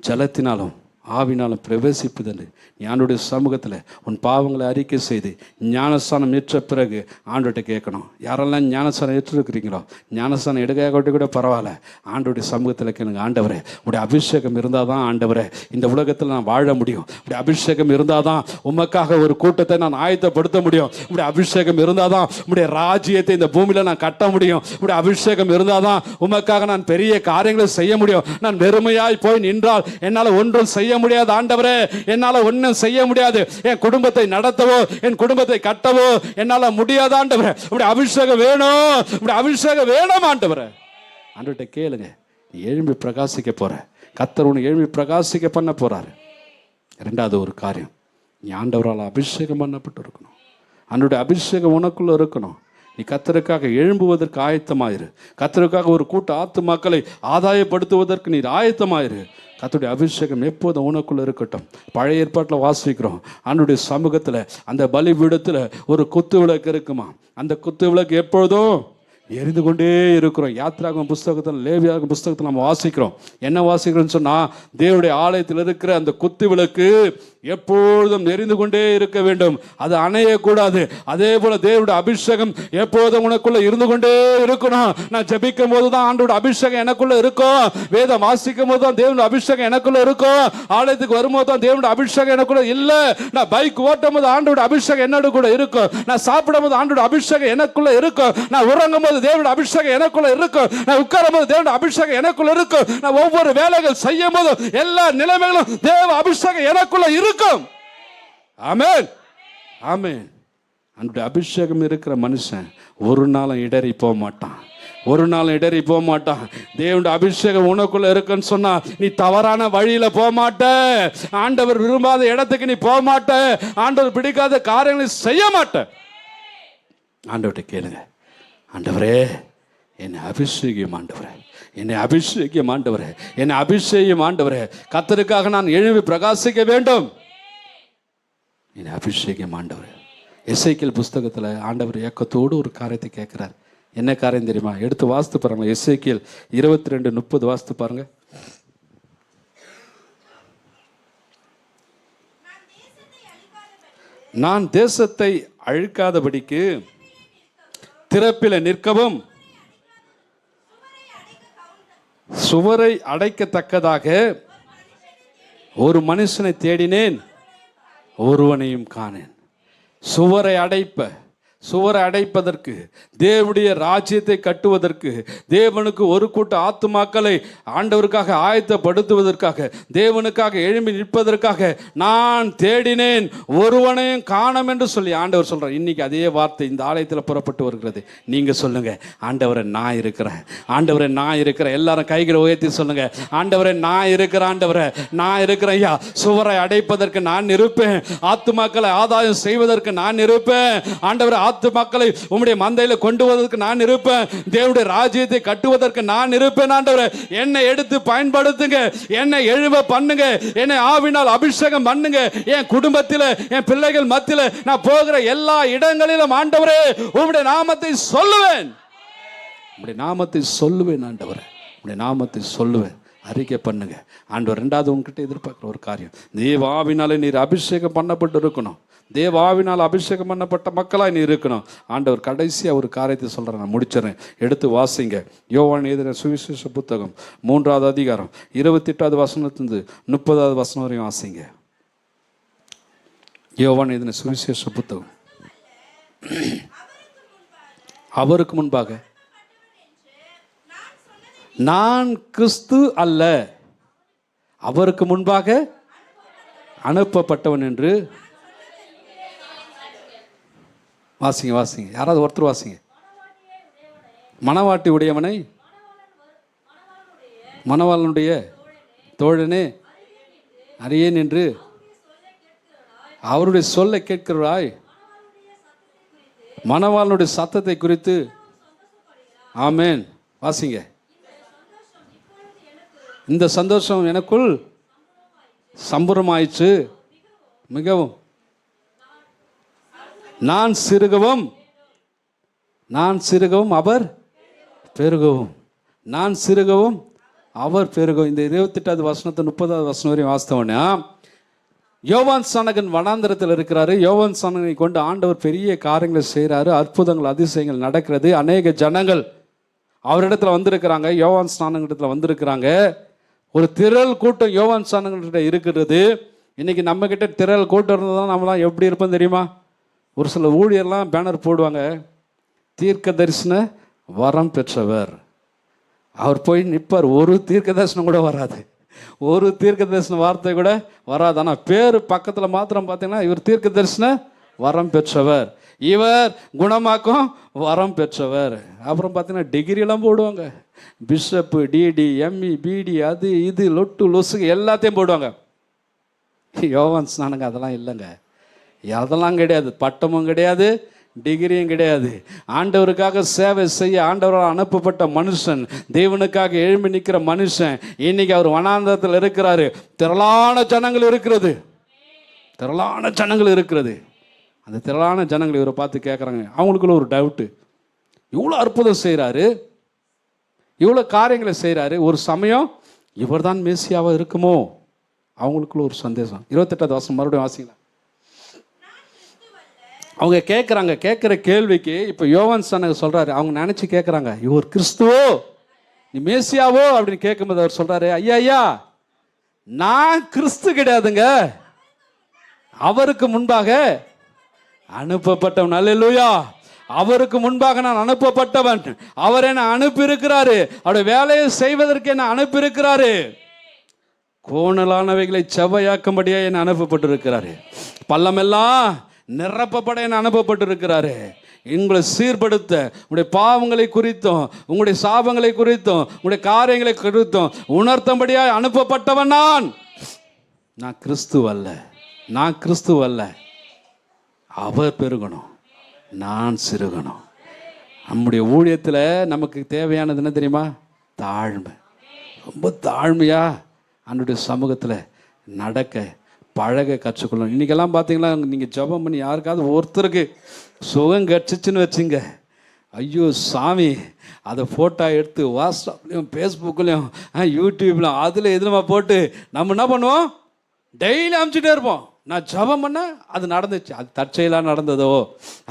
ஜலத்தினாலும் ஆவினாலும் பிரவேசிப்பதென்று ஞானுடைய சமூகத்தில் உன் பாவங்களை அறிக்கை செய்து ஞானஸ்தானம் ஏற்ற பிறகு ஆண்டோட்ட கேட்கணும். யாரெல்லாம் ஞானஸ்தானம் ஏற்றிருக்கிறீங்களோ, ஞானஸ்தானம் எடுக்காட்டி கூட பரவாயில்ல, ஆண்டோடைய சமூகத்தில் கேளுங்க, ஆண்டவரே உடைய அபிஷேகம் இருந்தால் தான் ஆண்டவரே இந்த உலகத்தில் நான் வாழ முடியும். உடைய அபிஷேகம் இருந்தால் தான் உமக்காக ஒரு கூட்டத்தை நான் ஆயத்தப்படுத்த முடியும். உடைய அபிஷேகம் இருந்தால் தான் உடைய ராஜ்யத்தை இந்த பூமியில் நான் கட்ட முடியும். உடைய அபிஷேகம் இருந்தால் தான் உமக்காக நான் பெரிய காரியங்களை செய்ய முடியும். நான் வெறுமையாய் போய் நின்றால் என்னால் ஒன்றும் செய்ய முடியாது ஆண்டவரே. என்னால ஒன்றும் செய்ய முடியாது. என் குடும்பத்தை நடத்தவோ என் குடும்பத்தை கட்டவோ என்னால முடியாது ஆண்டவரே. உடைய அபிஷேகம் வேணும், உடைய அபிஷேகம் வேணும் ஆண்டவரே. ஆண்டவர்கிட்ட கேளுங்க. நீ எழும்பி பிரகாசிக்க போற. கர்த்தர் உன்னை எழும்பி பிரகாசிக்க பண்ண போறாரு. இரண்டாவது ஒரு காரியம், நீ ஆண்டவரால் அபிஷேகம் பண்ணப்பட்டு இருக்கணும். ஆண்டவருடைய அபிஷேகம் உனக்குள்ள இருக்கணும். நீ கர்த்தருக்காக எழும்புவதற்கு ஆயத்தமாயிரு. கர்த்தருக்காக ஒரு கூட்ட ஆத்துமாக்களை ஆதாயப்படுத்துவதற்கு நீ ஆயத்தமாயிரு. கர்த்தருடைய அபிஷேகம் எப்போதும் உனக்குள்ள இருக்கட்டும். பழைய ஏற்பாட்டில் வாசிக்கிறோம், ஆண்டவருடைய சமூகத்தில் அந்த பலிபீடத்தில் ஒரு குத்து விளக்கு இருக்குமா. அந்த குத்து விளக்கு எப்பொழுதும் எரிந்து கொண்டே இருக்கிறோம். யாத்திராகம புஸ்தகத்தில், லேவியாகம புஸ்தகத்தில் நம்ம வாசிக்கிறோம். என்ன வாசிக்கிறோம்னு சொன்னால், தேவனுடைய ஆலயத்தில் இருக்கிற அந்த குத்து விளக்கு எப்பொழுதும் எரிந்து கொண்டே இருக்க வேண்டும். அது அணையக்கூடாது. அதே போல தேவனுடைய அபிஷேகம் எப்போதும் உனக்குள்ள இருந்து கொண்டே இருக்கணும். நான் ஜெபிக்கும் போது தான் ஆண்டவருடைய அபிஷேகம் எனக்குள்ள இருக்கும். வேதம் வாசிக்கும் போது தான் தேவனுடைய அபிஷேகம் எனக்குள்ள இருக்கும். ஆலயத்துக்கு வரும்போது தான் தேவனுடைய அபிஷேகம் எனக்குள்ள இல்லை. நான் பைக் ஓட்டும் போது ஆண்டவருடைய அபிஷேகம் என்னோட கூட இருக்கும். நான் சாப்பிடும் போது ஆண்டவருடைய அபிஷேகம் எனக்குள்ள இருக்கும். நான் உறங்கும் போது தேவனுடைய அபிஷேகம் எனக்குள்ள இருக்கும். நான் உட்காரும் போது தேவனுடைய அபிஷேகம் எனக்குள்ள இருக்கும். நான் ஒவ்வொரு வேலைகள் செய்யும் போது எல்லா நிலைமைகளும் தேவ அபிஷேகம் எனக்குள்ள இருக்கும். ஆமென், ஆமென். அந்த அபிஷேகம் இருக்கிற மனுஷன் ஒரு நாளும் இடறி போக மாட்டான். ஒரு நாளும் இடறி போக மாட்டான். தேவனுடைய அபிஷேகம் உனக்குள்ள இருக்குன்னு சொன்னா நீ தவறான வழியில போக மாட்ட. ஆண்டவர் விரும்பாத இடத்துக்கு நீ போக மாட்ட. ஆண்டவர் பிடிக்காத காரியங்களை செய்ய மாட்ட. ஆண்டவர்கிட்ட கேளுங்க, ஆண்டவரே என்னை அபிஷேகம் ஆண்டவரே, என்னை அபிஷேகம் ஆண்டவரே, என்னை அபிஷேகம் ஆண்டவரே. கர்த்தருக்காக நான் எழும்பி பிரகாசிக்க வேண்டும். என்னை அபிஷேகம் ஆண்டவரே. எசேக்கியேல் புஸ்தகத்தில் ஆண்டவர் ஏக்கத்தோடு ஒரு காரியத்தை கேட்கிறார். என்ன காரியம் தெரியுமா? எடுத்து வாசித்து பாருங்க. எசேக்கியேல் 22:30 வாசித்து பாருங்க. நான் தேசத்தை அழிக்காதபடிக்கு திறப்பில நிற்கவும் சுவரை அடைக்கத்தக்கதாக ஒரு மனுஷனை தேடினேன், ஒருவனையும் காணேன். சுவரை அடைப்பதற்கு, தேவனுடைய ராஜ்யத்தை கட்டுவதற்கு, தேவனுக்கு ஒரு கூட்ட ஆத்துமாக்களை ஆண்டவருக்காக ஆயத்தப்படுத்துவதற்காக, தேவனுக்காக எழும்பி நிற்பதற்காக நான் தேடினேன், ஒருவனையும் காணோம் என்று சொல்லி ஆண்டவர் சொல்றார். இன்னைக்கு அதே வார்த்தை இந்த ஆலயத்தில் புறப்பட்டு வருகிறது. நீங்க சொல்லுங்க, ஆண்டவரை நான் இருக்கிறேன், ஆண்டவரை நான் இருக்கிறேன். எல்லாரும் கைகளை உயர்த்தி சொல்லுங்க, ஆண்டவரை நான் இருக்கிறேன், ஆண்டவரை நான் இருக்கிறேன் ஐயா. சுவரை அடைப்பதற்கு நான் இருப்பேன், ஆத்துமாக்களை ஆதாயம் செய்வதற்கு நான் இருப்பேன், ஆண்டவரை மக்களை உம்முடைய மந்தையில கொண்டு வருவதற்கு நான் இருப்பேன், தேவனுடைய ராஜ்யத்தை கட்டுவதற்கு நான் இருப்பேன். ஆண்டவரே என்னை எடுத்து பயன்படுத்துங்க, என்னை எழும்ப பண்ணுங்க, என்னை ஆவினால் அபிஷேகம் பண்ணுங்க. என் குடும்பத்தில், என் பிள்ளைகள் மத்தியில் நான் போகிற எல்லா இடங்களிலும் ஆண்டவரே உம்முடைய நாமத்தை சொல்லுவேன், உம்முடைய நாமத்தை சொல்லுவேன். ஆண்டவரே உம்முடைய நாமத்தை சொல்லுவேன். அறிக்கை பண்ணுங்க. ஆண்டவர் ரெண்டாவது உங்ககிட்ட எதிர்பார்க்குற ஒரு காரியம், தேவ ஆவினாலே நீர் அபிஷேகம் பண்ணப்பட்டு இருக்கணும். தேவ ஆவினால் அபிஷேகம் பண்ணப்பட்ட மக்களாக நீ இருக்கணும். ஆண்டவர் கடைசியாக ஒரு காரியத்தை சொல்கிறேன், நான் முடிச்சிடறேன். எடுத்து வாசிங்க. யோவான் எழுதின சுவிசேஷ புத்தகம் 3வது அதிகாரம் 28வது வசனத்திலிருந்து 30வது வசனம் வரையும் வாசிங்க. யோவான் எழுதின சுவிசேஷ புத்தகம். அவருக்கு முன்பாக நான் கிறிஸ்து அல்ல, அவருக்கு முன்பாக அனுப்பப்பட்டவன் என்று வாசிங்க. வாசிங்க, யாராவது ஒருத்தர் வாசிங்க. மணவாட்டி உடையவனை மணவாளனுடைய தோழனே அறியேன் என்று அவருடைய சொல்லை கேட்கிறாய். மணவாளனுடைய சத்தத்தை குறித்து. ஆமேன். வாசிங்க. இந்த சந்தோஷம் எனக்குள் சம்பூர்ணமாயிற்று மிகவும். நான் சிறுகவும் அவர் பெருகவும். நான் சிறுகவும் அவர் பெருகவும். இந்த 28வது வசனத்தை 30வது வசனம் வரையும் வாசித்தவனே, யோவான் ஸ்நானகன் வனாந்தரத்தில் இருக்கிறாரு. யோவான் ஸ்நானகனை கொண்டு ஆண்டவர் பெரிய காரியங்களை செய்கிறாரு. அற்புதங்கள் அதிசயங்கள் நடக்கிறது. அநேக ஜனங்கள் அவரிடத்துல வந்திருக்கிறாங்க. யோவான் ஸ்நானகன் இடத்துல வந்திருக்கிறாங்க. ஒரு திரள் கூட்டம் யோவான் ஸ்நானகன்கிட்ட இருக்கிறது. இன்னைக்கு நம்ம கிட்ட திரள் கூட்டம் இருந்ததுதான் நம்மளாம் எப்படி இருப்போம் தெரியுமா? ஒரு சில ஊழியர்லாம் பேனர் போடுவாங்க, தீர்க்க தரிசன வரம் பெற்றவர். அவர் போய் நிற்பார். ஒரு தீர்க்க தரிசனம் கூட வராது, ஒரு தீர்க்க தரிசன வார்த்தை கூட வராது. ஆனால் பேர் பக்கத்தில் மாத்திரம் பார்த்தீங்கன்னா இவர் தீர்க்க தரிசன வரம் பெற்றவர், இவர் குணமாக்கும் வரம் பெற்றவர். அப்புறம் பார்த்தீங்கன்னா டிகிரியெல்லாம் போடுவாங்க. பிஷப்பு, டிடி, எம்இ, பிடி, அது இது லொட்டு லொசுக்கு எல்லாத்தையும் போடுவாங்க. யோவான் ஸ்நானங்க அதெல்லாம் இல்லைங்க, அதெல்லாம் கிடையாது. பட்டமும் கிடையாது, டிகிரியும் கிடையாது. ஆண்டவருக்காக சேவை செய்ய ஆண்டவரால் அனுப்பப்பட்ட மனுஷன், தேவனுக்காக எழும்பி நிற்கிற மனுஷன். இன்னைக்கு அவர் வனாந்தரத்தில் இருக்கிறாரு. திரளான ஜனங்கள் இருக்கிறது, திரளான ஜனங்கள் இருக்கிறது. அந்த திரளான ஜனங்கள் இவரை பார்த்து கேட்குறாங்க. அவங்களுக்குள்ள ஒரு டவுட்டு, இவ்வளோ அற்புதம் செய்கிறாரு, இவ்வளோ காரியங்களை செய்கிறாரு, ஒரு சமயம் இவர் தான் மேசியாவாக இருக்குமோ? அவங்களுக்குள்ள ஒரு சந்தேகம். 28வது வசனம் மறுபடியும் வாசிக்கலாம். அவங்க கேட்குறாங்க. கேட்குற கேள்விக்கு இப்போ யோவான் ஸ்நானகர் சொல்கிறாரு. அவங்க நினச்சி கேட்குறாங்க, இவர் கிறிஸ்துவோ, நீ மேசியாவோ அப்படின்னு கேட்கும்போது அவர் சொல்கிறாரு, ஐயா ஐயா நான் கிறிஸ்து கிடையாதுங்க, அவருக்கு முன்பாக அனுப்பப்பட்டவன். அல்லேலூயா. அவருக்கு முன்பாக நான் அனுப்பப்பட்டவன். அவர் என்னை அனுப்பியிருக்கிறாரு, அவருடைய வேலையை செய்வதற்கு என்னை அனுப்பியிருக்கிறாரு. கோணலானவைகளை செவ்வையாக்கும்படியா என்னை அனுப்பப்பட்டிருக்கிறாரு. பள்ளமெல்லாம் நிரப்பப்பட என்னை அனுப்பப்பட்டிருக்கிறாரு. உங்களை சீர்படுத்த, உங்களுடைய பாவங்களை குறித்தும் உங்களுடைய சாபங்களை குறித்தும் உங்களுடைய காரியங்களை குறித்தும் உணர்த்தும்படியாக அனுப்பப்பட்டவன் நான். நான் கிறிஸ்துவ அல்ல, நான் கிறிஸ்துவ அல்ல. அவர் பெருகணும், நான் சிறுகணும். நம்முடைய ஊழியத்தில் நமக்கு தேவையானது என்ன தெரியுமா? தாழ்மை. ரொம்ப தாழ்மையா அவனுடைய சமூகத்தில் நடக்க பழக கற்றுக்கொள்ளணும். இன்றைக்கெல்லாம் பார்த்தீங்களா, நீங்கள் ஜெபம் பண்ணி யாருக்காவது ஒருத்தருக்கு சுகம் கட்சிச்சுன்னு வச்சுங்க, ஐயோ சாமி, அதை ஃபோட்டோ எடுத்து வாட்ஸ்அப்லேயும் ஃபேஸ்புக்லேயும் யூடியூப்லையும் அதில் எதுலமா போட்டு நம்ம என்ன பண்ணுவோம்? டெய்லி அனுப்பிச்சிட்டே இருப்போம். நான் ஜெபம் பண்ண அது நடந்துச்சு. அது தற்செயலாக நடந்ததோ,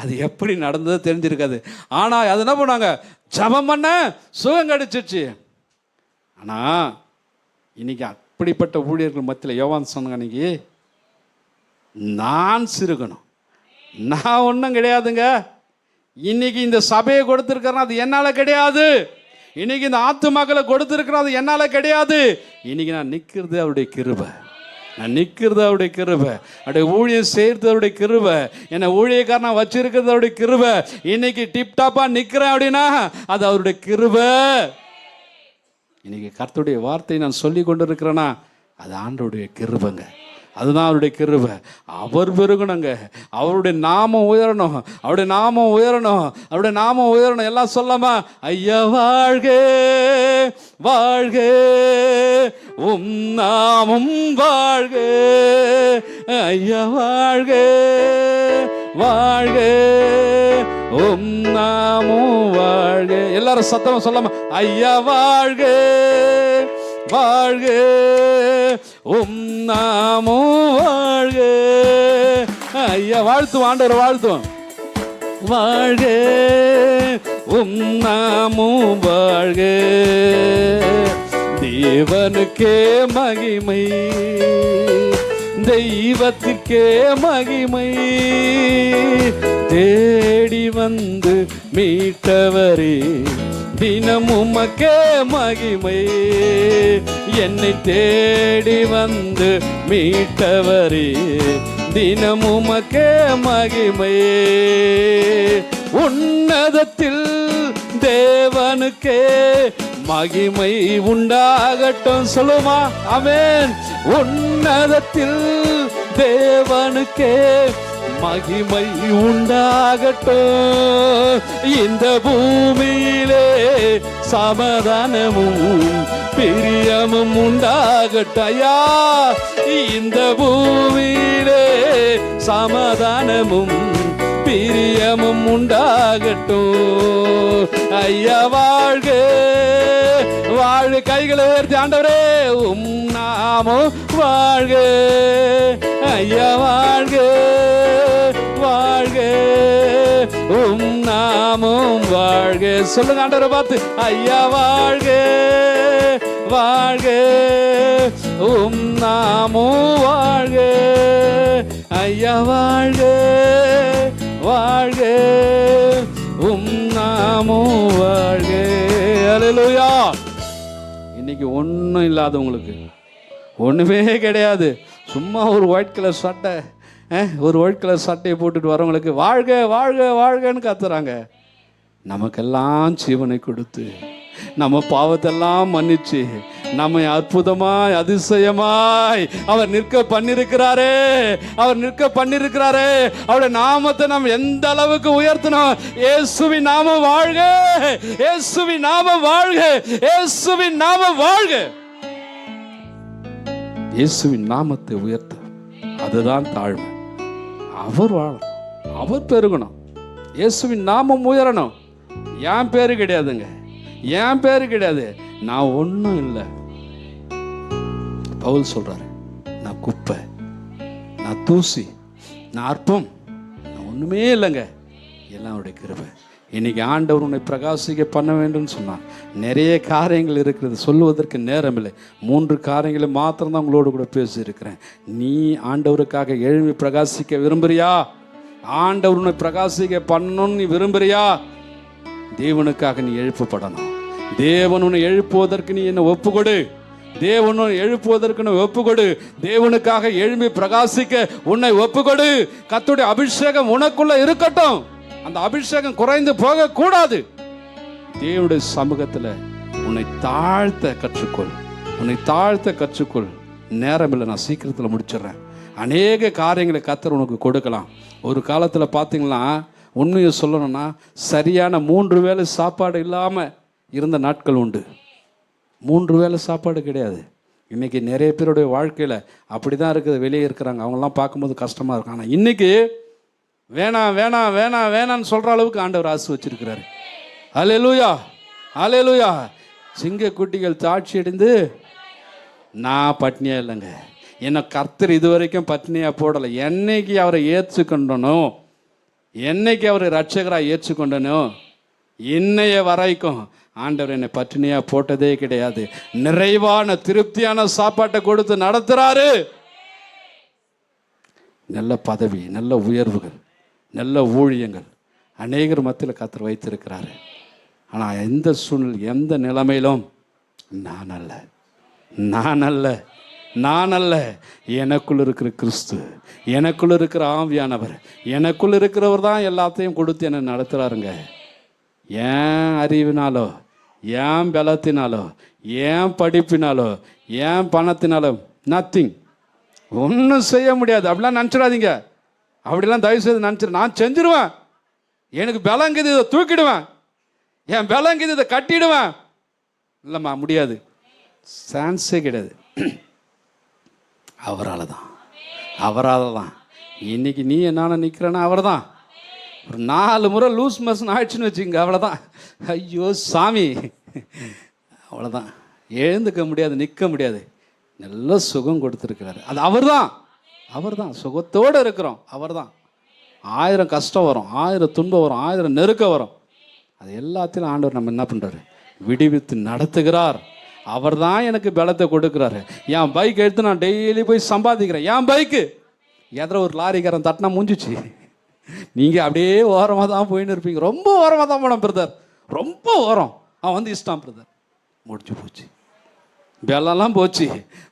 அது எப்படி நடந்ததோ தெரிஞ்சிருக்காது. ஆனால் அது என்ன பண்ணுவாங்க? ஜெபம் பண்ண சுகம் கிடைச்சிச்சு. ஆனால் இன்னைக்கு அப்படிப்பட்ட ஊழியர்கள் மத்தியில் யோவான் சொன்னாங்க, இன்னைக்கு நான் சிறுகணும், நான் ஒன்றும் கிடையாதுங்க. இன்னைக்கு இந்த சபையை கொடுத்துருக்கிறேன், அது என்னால் கிடையாது. இன்னைக்கு இந்த ஆத்துமாக்களை கொடுத்துருக்கிறேன், அது என்னால் கிடையாது. இன்னைக்கு நான் நிற்கிறது அவருடைய கிருபை, நான் நிற்கிறது அவருடைய கிருபை, அவருடைய ஊழியம் செய்கிறது அவருடைய கிருபை, என்னை ஊழியக்காரனா வச்சிருக்கிறது அவருடைய கிருபை. இன்னைக்கு டிப்டாப்பாக நிற்கிறேன் அப்படின்னா அது அவருடைய கிருபை. இன்னைக்கு கர்த்தருடைய வார்த்தையை நான் சொல்லி கொண்டு இருக்கிறேன்னா அது ஆண்டவருடைய கிருபைங்க, அதுதான் அவருடைய கிருபை. அவர் பெருகணுங்க, அவருடைய நாமம் உயரணும், அவருடைய நாமம் உயரணும், அவருடைய நாமம் உயரணும். எல்லாம் சொல்லாமா? ஐயா வாழ்க வாழ்க உம் நாமம் வாழ்க, ஐயா வாழ்க வாழ்க உம் நாமம் வாழ்க. எல்லாரும் சத்தமா சொல்லாமா? ஐயா வாழ்க வாழ்க உம் நாமம் வாழ்க, ஐயா வாழ்த்தும், ஆண்டவர் வாழ்த்தும். வாழ்க நாமும் வாழ்க, தேவனுக்கே மகிமை, தெய்வத்திற்கே மகிமை, தேடி வந்து மீட்டவரே தினம் உமக்கே மகிமை, என்னை தேடி வந்து மீட்டவரே தினம் உமக்கே மகிமை. உன்னதத்தில் தேவனுக்கே மகிமை உண்டாகட்டும். சொல்லுமா ஆமென். உன்னதத்தில் தேவனுக்கே மகிமை உண்டாகட்டும். இந்த பூமியிலே சமாதானமும் பிரியமும் உண்டாகட்டும். ஐயா, இந்த பூமியிலே சமாதானமும் பிரியமும் உண்டாகட்டும். ஐயா வாழ்க வாழ்க. கைகளை உயர்த்தி ஆண்டவரே நாமும் வாழ்க. ஐயா வாழ்க வாழ்க, நாமும் வாழ்க. சொல்லுங்க ஆண்டவரை பார்த்து, ஐயா வாழ்க வாழ்க, நாமும் வாழ்க. ஐயா வாழ்க வாழ்க, நாமும் வாழ்க. அல்லேலூயா. இன்னைக்கு ஒன்றும் இல்லாதவங்களுக்கு ஒன்றுமே கிடையாது. சும்மா ஒரு ஒயிட் கலர் சட்டை, ஒரு ஒயிட் கலர் சட்டையை போட்டுட்டு வரவங்களுக்கு வாழ்க வாழ்க வாழ்கன்னு கத்துறாங்க. நமக்கெல்லாம் ஜீவனை கொடுத்து நம்ம பாவத்தெல்லாம் மன்னிச்சு நம்மை அற்புதமாய் அதிசயமாய் அவர் நிற்க பண்ணிருக்கிறாரே. அவர் நிற்க பண்ணிருக்கிறாரே. அவருடைய நாமத்தை நம்ம எந்த அளவுக்கு உயர்த்தணும். இயேசுவின் நாமம் வாழ்க, இயேசுவின் நாமம் வாழ்க, இயேசுவின் நாமம் வாழ்க. இயேசுவின் நாமத்தை உயர்த்த, அதுதான் தாழ்மை. அவர் வாழணும், அவர் பெருகணும், இயேசுவின் நாமம் உயரணும். என் பேரு கிடையாதுங்க, என் பேரு கிடையாது, நான் ஒன்றும் இல்லை. பவுல் சொல்றாரு, நான் குப்பை, நான் தூசி, நான் அற்பம், நான் ஒன்றுமே இல்லைங்க, எல்லாம் அவருடைய கிருபை. இன்னைக்கு ஆண்டவர் உன்னை பிரகாசிக்க பண்ண வேண்டும் சொன்னார். நிறைய காரியங்கள் இருக்கிறது, சொல்லுவதற்கு நேரம் இல்லை. 3 காரியங்களை மாத்திரம்தான் உங்களோடு கூட பேசியிருக்கிறேன். நீ ஆண்டவருக்காக எழும்பி பிரகாசிக்க விரும்புறியா? ஆண்டவர் உன்னை பிரகாசிக்க பண்ணணும்னு நீ விரும்புறியா? தேவனுக்காக நீ எழுப்பப்படணும். தேவன் உன்னை எழுப்புவதற்கு நீ என்ன ஒப்புக்கொடு. தேவனை எழுப்புவதற்கு நீ ஒப்புக்கொடு. தேவனுக்காக எழும்பி பிரகாசிக்க உன்னை ஒப்புக்கொடு. கர்த்தருடைய அபிஷேகம் உனக்குள்ள இருக்கட்டும். அந்த அபிஷேகம் குறைந்து போக கூடாது. தேவனுடைய சமூகத்தில் உன்னை தாழ்த்த கற்றுக்கொள், உன்னை தாழ்த்த கற்றுக்கொள். நேரம் இல்லை, நான் சீக்கிரத்தில் முடிச்சிடுறேன். அநேக காரியங்களை கர்த்தர் உனக்கு கொடுக்கலாம். ஒரு காலத்தில் பார்த்தீங்கன்னா, உண்மையை சொல்லணும்னா, சரியான 3 வேளை சாப்பாடு இல்லாமல் இருந்த நாட்கள் உண்டு. 3 வேளை சாப்பாடு கிடையாது. இன்றைக்கி நிறைய பேருடைய வாழ்க்கையில் அப்படி தான் இருக்குது. வெளியே இருக்கிறாங்க, அவங்களாம் பார்க்கும்போது கஷ்டமாக இருக்கும். ஆனால் இன்றைக்கி வேணாம் வேணாம் வேணாம் வேணான்னு சொல்கிற அளவுக்கு ஆண்டவர் ஆசை வச்சிருக்கிறாரு. அல்லேலூயா அல்லேலூயா. சிங்க குட்டிகள் தாட்சி அடைந்து, நான் பட்னியாக இல்லைங்க, என்னை கர்த்தர் இது வரைக்கும் பட்னியாக போடலை. என்னைக்கு அவரை ஏற்றுக்கொண்டனோ, என்னைக்கு அவரை ரட்சகராக ஏற்றுக்கொண்டனோ, இன்னைய வரைக்கும் ஆண்டவர் என்னை பட்டினியாக போட்டதே கிடையாது. நிறைவான திருப்தியான சாப்பாட்டை கொடுத்து நடத்துகிறாரு. நல்ல பதவி, நல்ல உயர்வுகள், நல்ல ஊழியங்கள் அநேகர் மத்தியில் கர்த்தர் வைத்திருக்கிறாரு. ஆனால் எந்த சூழ்நிலை, எந்த நிலைமையிலும் நான் அல்ல, நான் அல்ல, நான் அல்ல, எனக்குள் இருக்கிற கிறிஸ்து, எனக்குள் இருக்கிற ஆவியானவர், எனக்குள் இருக்கிறவர் தான் எல்லாத்தையும் கொடுத்து என்னை நடத்துகிறாருங்க. ஏன் அறிவினாலோ, ஏன் பலத்தினாலோ, ஏன் படிப்பினாலோ, ஏன் பணத்தினாலோ, நத்திங், ஒன்றும் செய்ய முடியாது. அப்படிலாம் நினச்சிடாதீங்க. அப்படிலாம் தயவுசெய்து நினச்சிடு. நான் செஞ்சிருவேன், எனக்கு பலங்குது, இதை தூக்கிடுவேன், என் பலங்குது, இதை கட்டிடுவேன். இல்லைம்மா, முடியாது, சான்ஸே கிடையாது. அவரால் தான், அவரால் தான். இன்னைக்கு நீ என்னான நிற்கிறேன்னா அவர் தான். ஒரு 4 முறை லூஸ் மோஷன் ஆயிடுச்சுன்னு வச்சுங்க, அவ்வளோதான். ஐயோ சாமி, அவ்வளோதான். எழுந்துக்க முடியாது, நிற்க முடியாது. நல்ல சுகம் கொடுத்துருக்கிறாரு. அது அவர் தான், அவர் தான். சுகத்தோடு இருக்கிறோம், அவர் தான். 1000 கஷ்டம் வரும், 1000 துன்பம் வரும், 1000 நெருக்கம் வரும், அது எல்லாத்தையும் ஆண்டவர் நம்ம என்ன பண்ணுறாரு, விடுவித்து நடத்துகிறார். அவர் தான் எனக்கு பலத்தை கொடுக்குறாரு. என் பைக் எடுத்து நான் டெய்லி போய் சம்பாதிக்கிறேன். என் பைக்கு எதில் ஒரு லாரிக்காரன் தட்டினா முடிஞ்சிச்சு. நீங்கள் அப்படியே ஓரமாக தான் போயின்னு இருப்பீங்க. ரொம்ப ஓரமாக தான் போனோம் பிரதர், ரொம்ப ஓரம். அவன் வந்து இஷ்டம் பிரதர், முடிஞ்சு போச்சு. வெள்ளெல்லாம் போச்சு,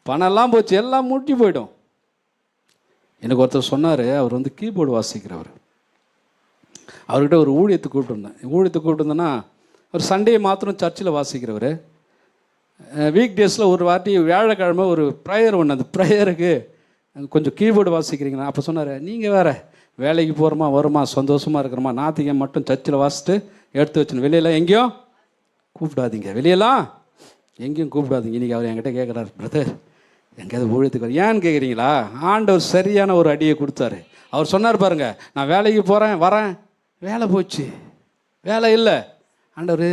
பணம்லாம் போச்சு, எல்லாம் முடிஞ்சு போயிடும். எனக்கு ஒருத்தர் சொன்னார், அவர் வந்து கீபோர்டு வாசிக்கிறவர். அவர்கிட்ட ஒரு ஊழியத்தை கூப்பிட்டுருந்தேன்னா ஒரு சண்டே மாத்திரம் சர்ச்சில் வாசிக்கிறவர். வீக் டேஸில் ஒரு வாட்டி வியாழக்கிழமை ஒரு ப்ரேயர் ஒன்று, அந்த ப்ரேயருக்கு கொஞ்சம் கீபோர்டு வாசிக்கிறீங்களா? அப்போ சொன்னார், நீங்கள் வேறு வேலைக்கு போகிறோமா வருமா சந்தோஷமாக இருக்கிறோமா, ஞாயிற்றுக்கிழமை மட்டும் சர்ச்சில் வாசிட்டு எடுத்து வச்சுன்னு வெளியெல்லாம் எங்கேயும் கூப்பிடாதீங்க, வெளியெல்லாம் எங்கேயும் கூப்பிடாதீங்க. இன்றைக்கி அவர் என்கிட்ட கேட்குறாரு, பிரதர் எங்கேயாவது ஊழியத்துக்கு ஏன்னு கேட்குறீங்களா? ஆண்டவர் சரியான ஒரு அடியை கொடுத்தாரு. அவர் சொன்னார் பாருங்க, நான் வேலைக்கு போகிறேன் வரேன், வேலை போச்சு, வேலை இல்லை. ஆண்டவர்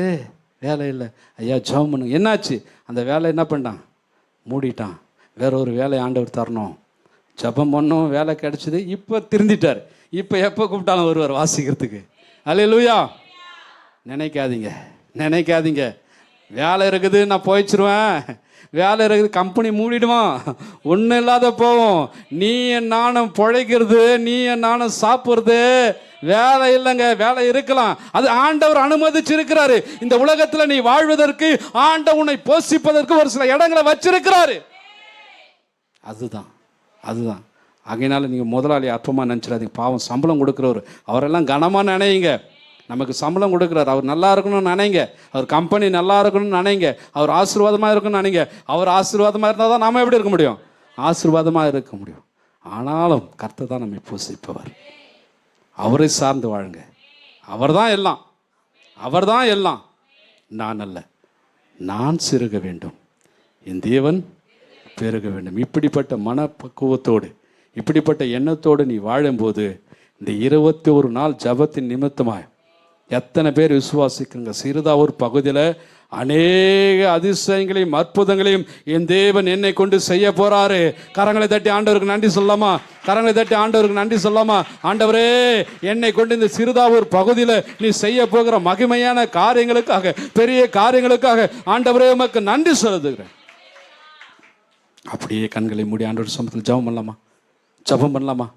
வேலை இல்லை, ஐயா ஜெபம் பண்ணுங்க. என்னாச்சு? அந்த வேலை என்ன பண்ணிட்டான், மூடிட்டான். வேற ஒரு வேலையை ஆண்டவர் தரணும், ஜெபம் பண்ணோம், வேலை கிடச்சிது. இப்போ திருந்திட்டார். இப்போ எப்போ கூப்பிட்டாலும் வருவார் வாசிக்கிறதுக்கு. அல்லேலூயா. நினைக்காதீங்க, நினைக்காதீங்க வேலை இருக்குது நான் போயிச்சிருவேன், வேலை இருக்குது கம்பெனி மூடிடுவான், ஒன்றும் இல்லாத போவோம். நீ நானும் பிழைக்கிறது, நீ நானும் சாப்பிட்றது வேலை இல்லைங்க. வேலை இருக்கலாம், அது ஆண்டவர் அனுமதிச்சு இருக்கிறாரு. இந்த உலகத்தில் நீ வாழ்வதற்கு ஆண்டவர் உன்னை போஷிப்பதற்கு ஒரு சில இடங்களை வச்சிருக்கிறாரு. அதுதான் அதுதான். ஆகையினால நீங்கள் முதலாளி அற்பமாக நினச்சிடாதீங்க. பாவம் சம்பளம் கொடுக்குறவர், அவரெல்லாம் கனமாக நினைங்க. நமக்கு சம்பளம் கொடுக்குறாரு, அவர் நல்லா இருக்கணும்னு நினைங்க, அவர் கம்பெனி நல்லா இருக்கணும்னு நினைங்க, அவர் ஆசீர்வாதமாக இருக்கணும்னு நினைங்க. அவர் ஆசீர்வாதமாக இருந்தால் தான் நாம் எப்படி இருக்க முடியும், ஆசீர்வாதமாக இருக்க முடியும். ஆனாலும் கர்த்தர் தான் நம்மை போஷிப்பவர். அவரை சார்ந்து வாழுங்க. அவர் தான் எல்லாம், அவர் தான் எல்லாம். நான் அல்ல, நான் சிறுக வேண்டும், என் தேவன் பெருக வேண்டும். இப்படிப்பட்ட மனப்பக்குவத்தோடு, இப்படிப்பட்ட எண்ணத்தோடு நீ வாழும்போது இந்த 21 நாள் ஜபத்தின் நிமித்தமாய் எத்தனை பேர் விசுவாசிக்குங்க. சிறுதாவூர் பகுதியில் அநேக அதிசயங்களையும் அற்புதங்களையும் என் தேவன் என்னை கொண்டு செய்ய போறாரு. கரங்களை தட்டி ஆண்டவருக்கு நன்றி சொல்லாமா? கரங்களை தட்டி ஆண்டவருக்கு நன்றி சொல்லாமா? ஆண்டவரே, என்னை கொண்டு இந்த சிறுதாவூர் பகுதியில் நீ செய்ய போகிற மகிமையான காரியங்களுக்காக, பெரிய காரியங்களுக்காக ஆண்டவரே உமக்கு நன்றி செலுத்துகிறேன். அப்படியே கண்களை மூடி ஆண்டவர் சமூகத்தில் ஜெபம் பண்ணலாமா? ஜெபம் பண்ணலாமா?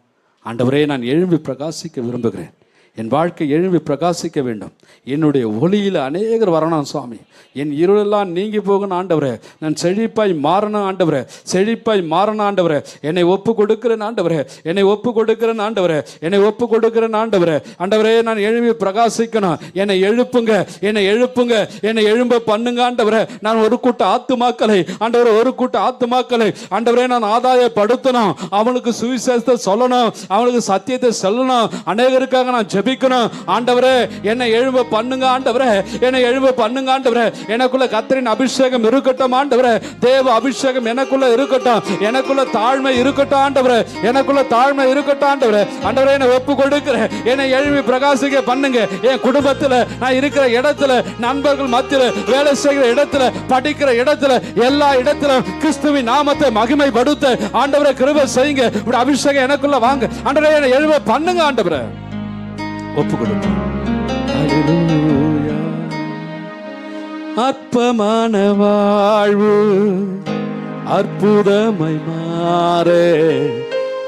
ஆண்டவரே, நான் எழும்பி பிரகாசிக்க விரும்புகிறேன். என் வாழ்க்கை எழும்பி பிரகாசிக்க வேண்டும். என்னுடைய ஒளியில் அநேகர் வரணும் சுவாமி. என் இருளெல்லாம் நீங்கி போகணும் ஆண்டவரே. நான் செழிப்பாய் மாறணும் ஆண்டவரே, செழிப்பாய் மாறணும் ஆண்டவரே. என்னை ஒப்பு கொடுக்கிறேன் ஆண்டவரே, என்னை ஒப்பு கொடுக்கிறேன் ஆண்டவரே, என்னை ஒப்பு கொடுக்கிறேன் ஆண்டவரே. ஆண்டவரே, நான் எழும்பி பிரகாசிக்கணும். என்னை எழுப்புங்க, என்னை எழுப்புங்க, என்னை எழும்ப பண்ணுங்க ஆண்டவரே. நான் ஒரு கூட்ட ஆத்துமாக்களை ஆண்டவரே, ஒரு கூட்ட ஆத்துமாக்களை ஆண்டவரே நான் ஆதாயப்படுத்தணும். அவனுக்கு சுவிசேஷத்தை சொல்லணும், அவனுக்கு சத்தியத்தை சொல்லணும். அநேகருக்காக நான் ஜெபிக்கணும். ஆண்டவரே, என்னை எழும்ப பண்ணுங்க ஆண்டவரே, என்னை எழும்ப பண்ணுங்க ஆண்டவரே. எனக்குள்ள கர்த்தரின் அபிஷேகம் இருக்கட்டும் ஆண்டவரே, தேவ அபிஷேகம் எனக்குள்ள இருக்கட்டும், எனக்குள்ள தாழ்மை இருக்கட்டும் ஆண்டவரே, எனக்குள்ள தாழ்மை இருக்கட்டும் ஆண்டவரே. ஆண்டவரே, என்னை ஒப்பு கொடுக்கிறேன். என்னை எழும்பி பிரகாசிக்க பண்ணுங்க. என் குடும்பத்தில், நான் இருக்கிற இடத்துல, நண்பர்கள் மத்தியில், வேலை செய்கிற இடத்துல, படிக்கிற இடத்துல, எல்லா இடத்திலும் கிறிஸ்துவின் நாமத்தை மகிமைப்படுத்த ஆண்டவரே கிருபை செய்யுங்க. இப்படி அபிஷேகம் எனக்குள்ள வாங்க ஆண்டவரே. என்னை எழும்ப பண்ணுங்க ஆண்டவரே. ஒப்பு கொடுப்போம். அற்பமான வாழ்வு அற்புதமாய் மாறே,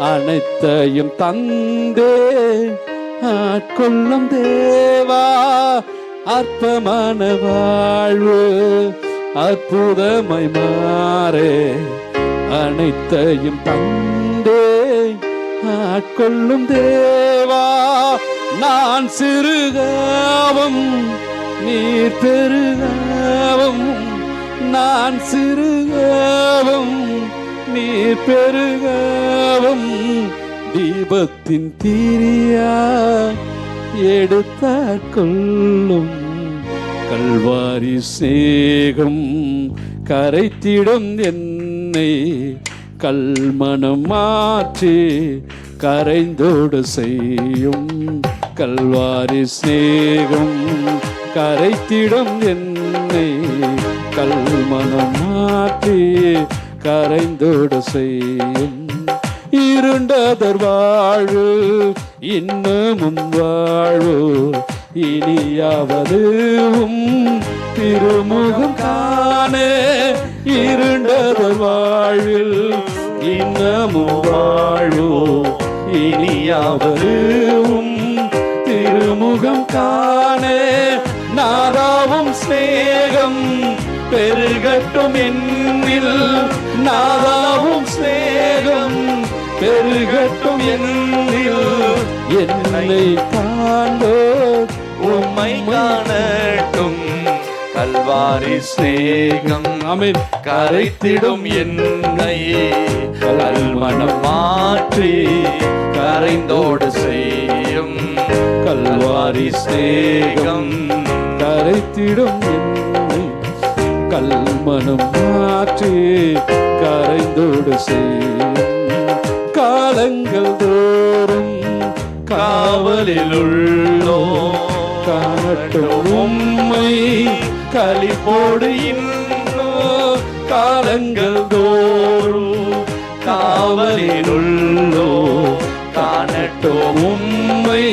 அனைத்தையும் தந்தே ஆட்கொள்ளும் தேவா. அற்பமான வாழ்வு அற்புதமாய் மாறே, அனைத்தையும் தந்தே ஆட்கொள்ளும் தேவா. நான் சிறுகவும் நீர் பெருகவும், நான் சிறுகவும் நீர் பெருகவும், தீபத்தின் தீரியா எடுத்தாட்கொள்ளும் கல்வாரி சேகம் கரைத்திடும் என்னை, கல்மணம் மாற்றி கரைந்தோடு செய்யும் கல்வாரி சிநேகம் கரைத்திடும் என்னை, கல்மணம் மாற்றி கரைந்தோடு செய்யும். இருண்டதர் வாழ்வு இன்னமும் வாழ்வு இனியாவதும் திருமுகம் காண. இருண்டதர் வாழ்வில் இன்னமும் வாழ்வு இனியாவதும் திருமுகம் காண. நாதாவும் ஸ்நேகம் பெருகட்டும் என்னில், நாதாவும் ஸ்நேகம் பெருகட்டும் என்னில். என்னை காண்போ உம்மை காணட்டும். கல்வாரி ஸ்நேகம் ஆமென் கரைத்திடும் என்னை, கல்மனம் மாற்றி கரைந்தோடு செய்யும். கல்வாரி ஸ்நேகம் கரைத்திடும் என்னை, கல்மனம் மாற்றி கரைந்தோடு செய்யும். காலங்கள் தோறும் காவலில் உள்ளோ காணட்டும் உம்மை களிப்போடு இன்னோ. காலங்கள் தோறும் காவலில் உள்ளோ காணட்டும் உம்மை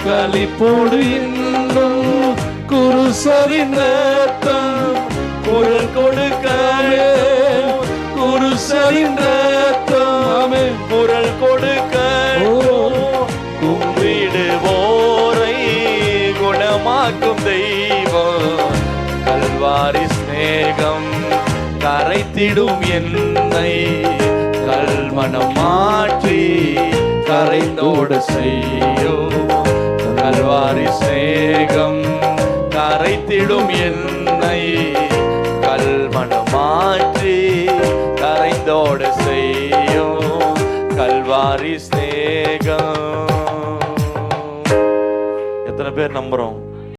களிப்போடு இன்னோ. குருசரின் ரத்தம் குரல் கொடுக்கவே, குருசரின் ரத்தம் குரல் கொடுக்க. கும்பிடுவோரை குணமாக்கும் தெய்வம். கல்வாரி ஸ்நேகம் கரைத்திடும் என்னை, கல்மனம் மாற்றி கரைந்தோடு செய்யும். கல்வாரி ஸ்நேகம் கரைத்திடும் என்னை, கல்மனம் மாற்றி கரைந்தோடு செய்யும். கல்வாரி ஸ்நேகம். எத்தனை பேர் நம்புறோம்?